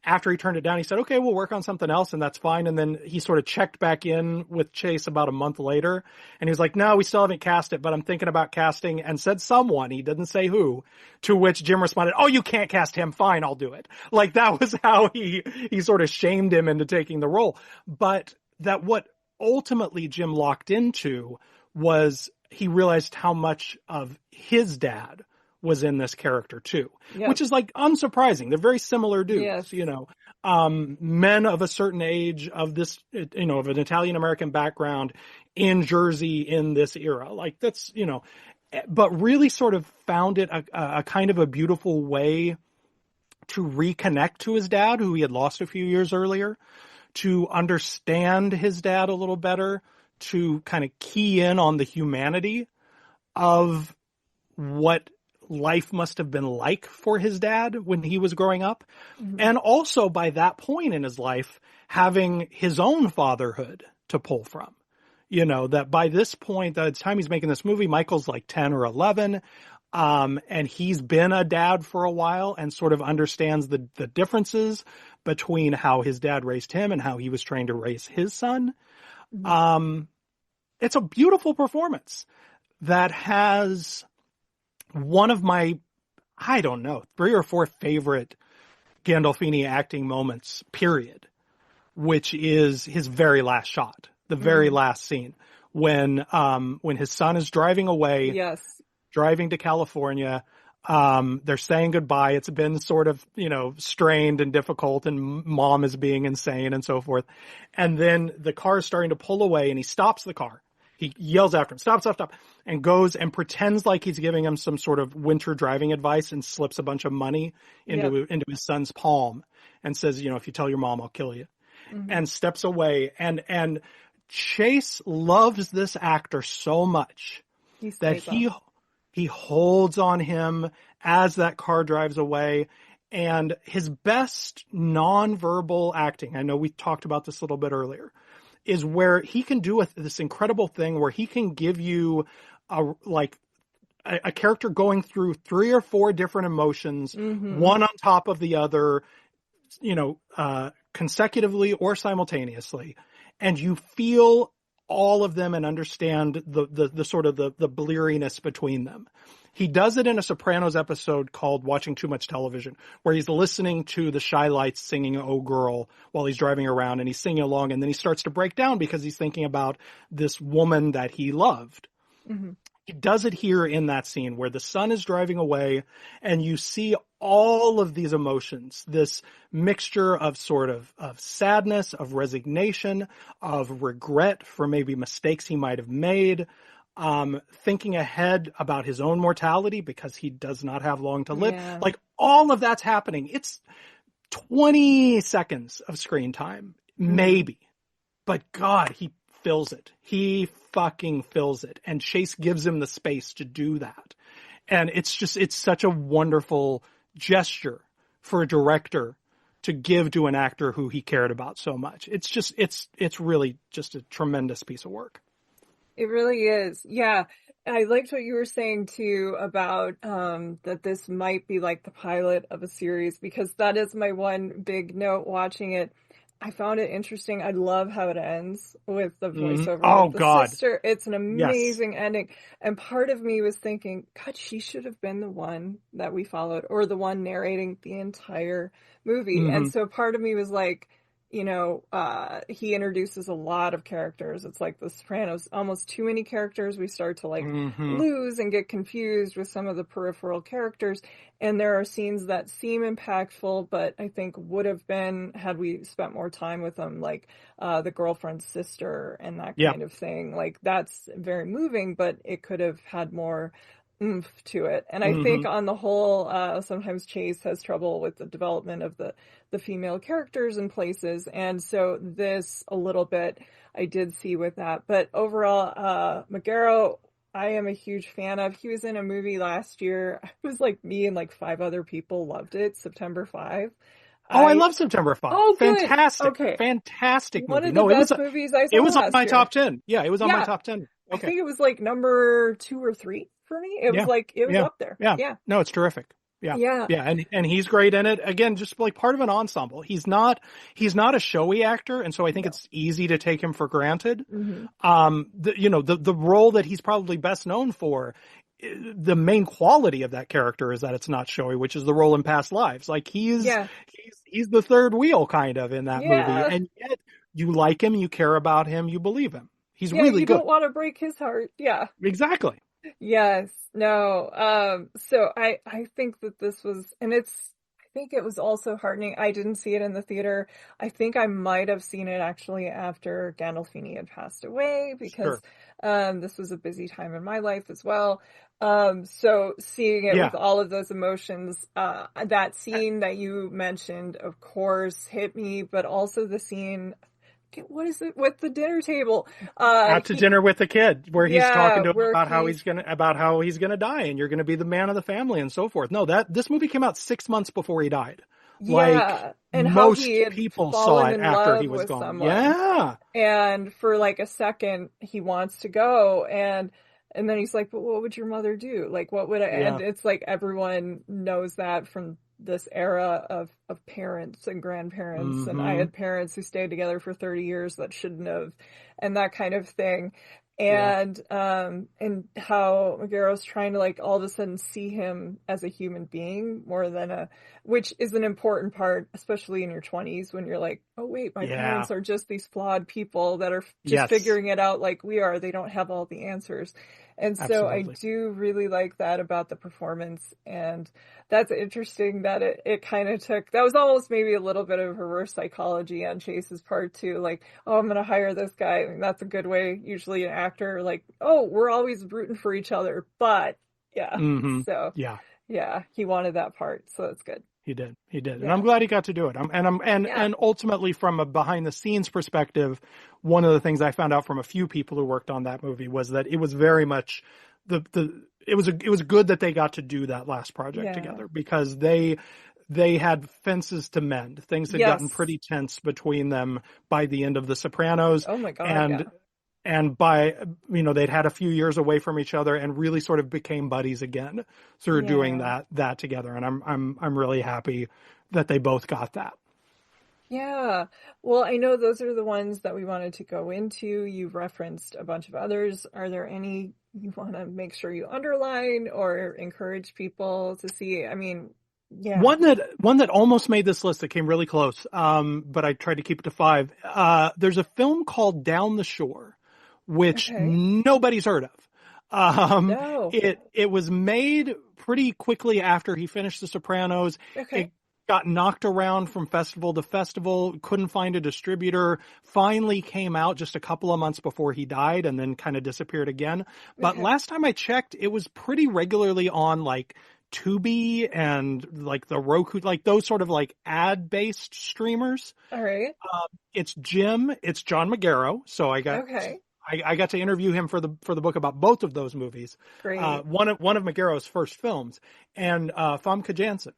after he turned it down, he said, okay, we'll work on something else, and that's fine. And then he sort of checked back in with Chase about a month later, and he was like, no, we still haven't cast it, but I'm thinking about casting, and said someone, he didn't say who, to which Jim responded, oh, you can't cast him, fine, I'll do it. Like that was how he sort of shamed him into taking the role. But that what ultimately Jim locked into was he realized how much of his dad was in this character too, Yep. which is like unsurprising. They're very similar dudes, Yes. men of a certain age of this, of an Italian-American background in Jersey in this era. Like that's, but really sort of found it a kind of a beautiful way to reconnect to his dad, who he had lost a few years earlier, to understand his dad a little better, to kind of key in on the humanity of what life must have been like for his dad when he was growing up. Mm-hmm. And also by that point in his life, having his own fatherhood to pull from. You know, that by this point, the time he's making this movie, Michael's like 10 or 11. And he's been a dad for a while and sort of understands the differences between how his dad raised him and how he was trained to raise his son. Mm-hmm. It's a beautiful performance that has one of my, I don't know, 3 or 4 favorite Gandolfini acting moments, period, which is his very last shot, the very last scene when his son is driving away, yes, driving to California. They're saying goodbye. It's been sort of, strained and difficult, and mom is being insane and so forth. And then the car is starting to pull away and he stops the car. He yells after him, stop, stop, stop, and goes and pretends like he's giving him some sort of winter driving advice and slips a bunch of money into his son's palm and says, if you tell your mom, I'll kill you, and steps away. And Chase loves this actor so much that he holds on him as that car drives away. And his best nonverbal acting, I know we talked about this a little bit earlier, is where he can do this incredible thing where he can give you a character going through 3 or 4 different emotions, one on top of the other, consecutively or simultaneously. And you feel all of them and understand the sort of the bleariness between them. He does it in a Sopranos episode called Watching Too Much Television, where he's listening to the Shy Lights singing Oh Girl while he's driving around, and he's singing along, and then he starts to break down because he's thinking about this woman that he loved. Mm-hmm. He does it here in that scene where the son is driving away and you see all of these emotions, this mixture of sort of sadness, of resignation, of regret for maybe mistakes he might have made, thinking ahead about his own mortality because he does not have long to live. Yeah. Like all of that's happening. It's 20 seconds of screen time, maybe. But God, he fills it. He fucking fills it. And Chase gives him the space to do that. And it's such a wonderful gesture for a director to give to an actor who he cared about so much. It's really just a tremendous piece of work. It really is. Yeah. I liked what you were saying too about that this might be like the pilot of a series, because that is my one big note watching it. I found it interesting. I love how it ends with the voiceover with the sister. It's an amazing ending. And part of me was thinking, God, she should have been the one that we followed, or the one narrating the entire movie. And so part of me was like, he introduces a lot of characters. It's like The Sopranos, almost too many characters. We start to lose and get confused with some of the peripheral characters. And there are scenes that seem impactful, but I think would have been had we spent more time with them, like the girlfriend's sister and that kind of thing. Like that's very moving, but it could have had more oomph to it. And I think on the whole, sometimes Chase has trouble with the development of the female characters in places. And so this a little bit I did see with that. But overall, Magaro, I am a huge fan of. He was in a movie last year. It was like me and like 5 other people loved it. September 5. I love September 5. Oh, good. Fantastic. Okay. Fantastic movie. One of the best movies I saw. It was on last my year. top 10. Yeah, it was on my top 10. Okay. I think it was like number 2 or 3 for me. It was up there. Yeah. No, it's terrific. Yeah. Yeah. Yeah. And he's great in it. Again, just like part of an ensemble. He's not a showy actor. And so I think it's easy to take him for granted. The role that he's probably best known for, the main quality of that character is that it's not showy, which is the role in Past Lives. Like he's the third wheel kind of in that movie. And yet you like him, you care about him, you believe him. He's really good. You don't want to break his heart. Yeah. Exactly. Yes. No. So I think that this was, and I think it was also heartening. I didn't see it in the theater. I think I might have seen it actually after Gandolfini had passed away because Sure. this was a busy time in my life as well. So seeing it Yeah. with all of those emotions, that scene that you mentioned, of course, hit me, but also the scene, what is it with the dinner table? Out to dinner with the kid, where he's Yeah, talking to him where about how he's gonna die, and you're gonna be the man of the family, and so forth. No, that this movie came out 6 months before he died. Like yeah, and how he most had people saw fallen it in after he love was with gone. someone. Yeah, And for like a second, he wants to go, and then he's like, "But what would your mother do? Like, what would I?" And yeah. it's like everyone knows that from this era of parents and grandparents, and I Mm-hmm. had parents who stayed together for 30 years that shouldn't have, and that kind of thing. Yeah. And how Maguire's trying to like all of a sudden see him as a human being more than a, which is an important part, especially in your 20s when you're like, oh wait, my Yeah. parents are just these flawed people that are just Yes. figuring it out like we are. They don't have all the answers. And so I Absolutely. do really like that about the performance. And that's interesting that it kind of took, that was almost maybe a little bit of reverse psychology on Chase's part too. Like, oh, I'm going to hire this guy. I mean, that's a good way, usually an actor, like, oh, we're always rooting for each other. But yeah, Mm-hmm. so Yeah. yeah, he wanted that part. So that's good. He did. He did. And I'm Yeah. glad he got to do it. Yeah. And ultimately from a behind the scenes perspective, one of the things I found out from a few people who worked on that movie was that it was very much it was good that they got to do that last project Yeah. together, because they had fences to mend. Things had gotten Yes. pretty tense between them by the end of The Sopranos, Oh my God. and Yeah. by, they'd had a few years away from each other and really sort of became buddies again through doing Yeah. that together. And I'm really happy that they both got that. Yeah. Well, I know those are the ones that we wanted to go into. You've referenced a bunch of others. Are there any you want to make sure you underline or encourage people to see? I mean, yeah. One that almost made this list, that came really close, but I tried to keep it to five. There's a film called Down the Shore, which Okay. nobody's heard of. No. It was made pretty quickly after he finished The Sopranos. Okay. It got knocked around from festival to festival, couldn't find a distributor, finally came out just a couple of months before he died, and then kind of disappeared again. But Okay. last time I checked, it was pretty regularly on like Tubi and like the Roku, like those sort of like ad-based streamers. All right. It's John Magaro. So Okay. I got to interview him for the book about both of those movies. Great. One of Magaro's first films, and Famke Janssen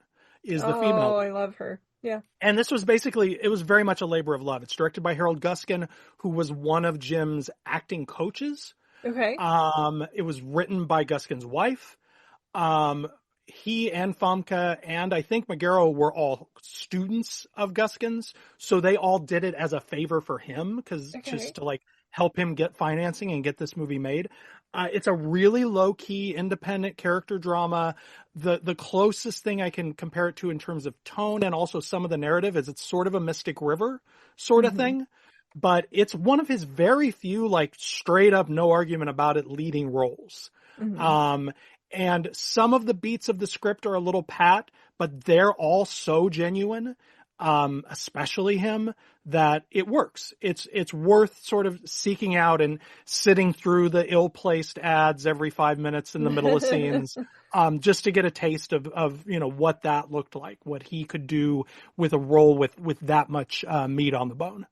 is the female Oh, I lead. love her. Yeah. And this was it was very much a labor of love. It's directed by Harold Guskin, who was one of Jim's acting coaches. Okay. It was written by Guskin's wife. Um, he and Famke and I think Magaro were all students of Guskin's, so they all did it as a favor for him, because just Okay. to like help him get financing and get this movie made. It's a really low key independent character drama. The closest thing I can compare it to in terms of tone and also some of the narrative is it's sort of a Mystic River sort of Mm-hmm. thing, but it's one of his very few like straight up no argument about it leading roles. Mm-hmm. Um, and some of the beats of the script are a little pat, but they're all so genuine, especially him, that it works. It's worth sort of seeking out and sitting through the ill-placed ads every 5 minutes in the middle of scenes, just to get a taste of what that looked like, what he could do with a role with that much meat on the bone.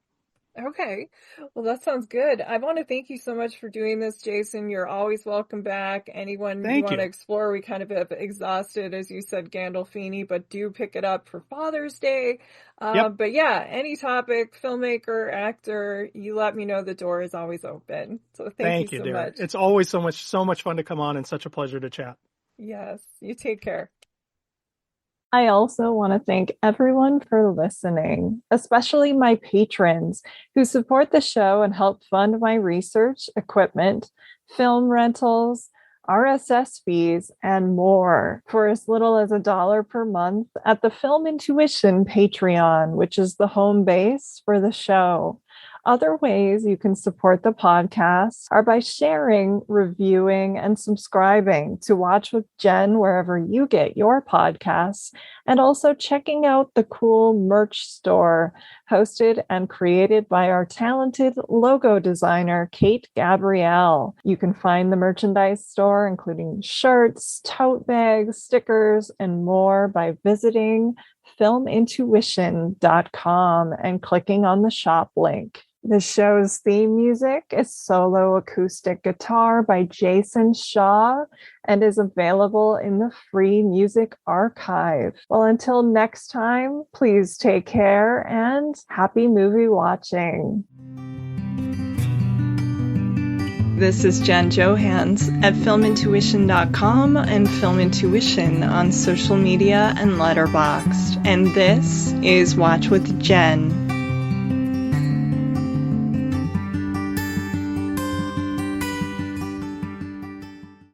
Okay. Well, that sounds good. I want to thank you so much for doing this, Jason. You're always welcome back. Anyone you Thank want to you. explore, we kind of have exhausted, as you said, Gandolfini, but do pick it up for Father's Day. Yep. But yeah, any topic, filmmaker, actor, you let me know. The door is always open. So thank you Thank you, so dear. much. It's always so much fun to come on, and such a pleasure to chat. Yes, you take care. I also want to thank everyone for listening, especially my patrons who support the show and help fund my research, equipment, film rentals, RSS fees, and more for as little as $1 per month at the Film Intuition Patreon, which is the home base for the show. Other ways you can support the podcast are by sharing, reviewing, and subscribing to Watch with Jen wherever you get your podcasts, and also checking out the cool merch store hosted and created by our talented logo designer, Kate Gabrielle. You can find the merchandise store, including shirts, tote bags, stickers, and more by visiting filmintuition.com and clicking on the shop link. The show's theme music is solo acoustic guitar by Jason Shaw and is available in the free music archive. Well, until next time, please take care and happy movie watching. This is Jen Johans at filmintuition.com and Film Intuition on social media and Letterboxd. And this is Watch with Jen.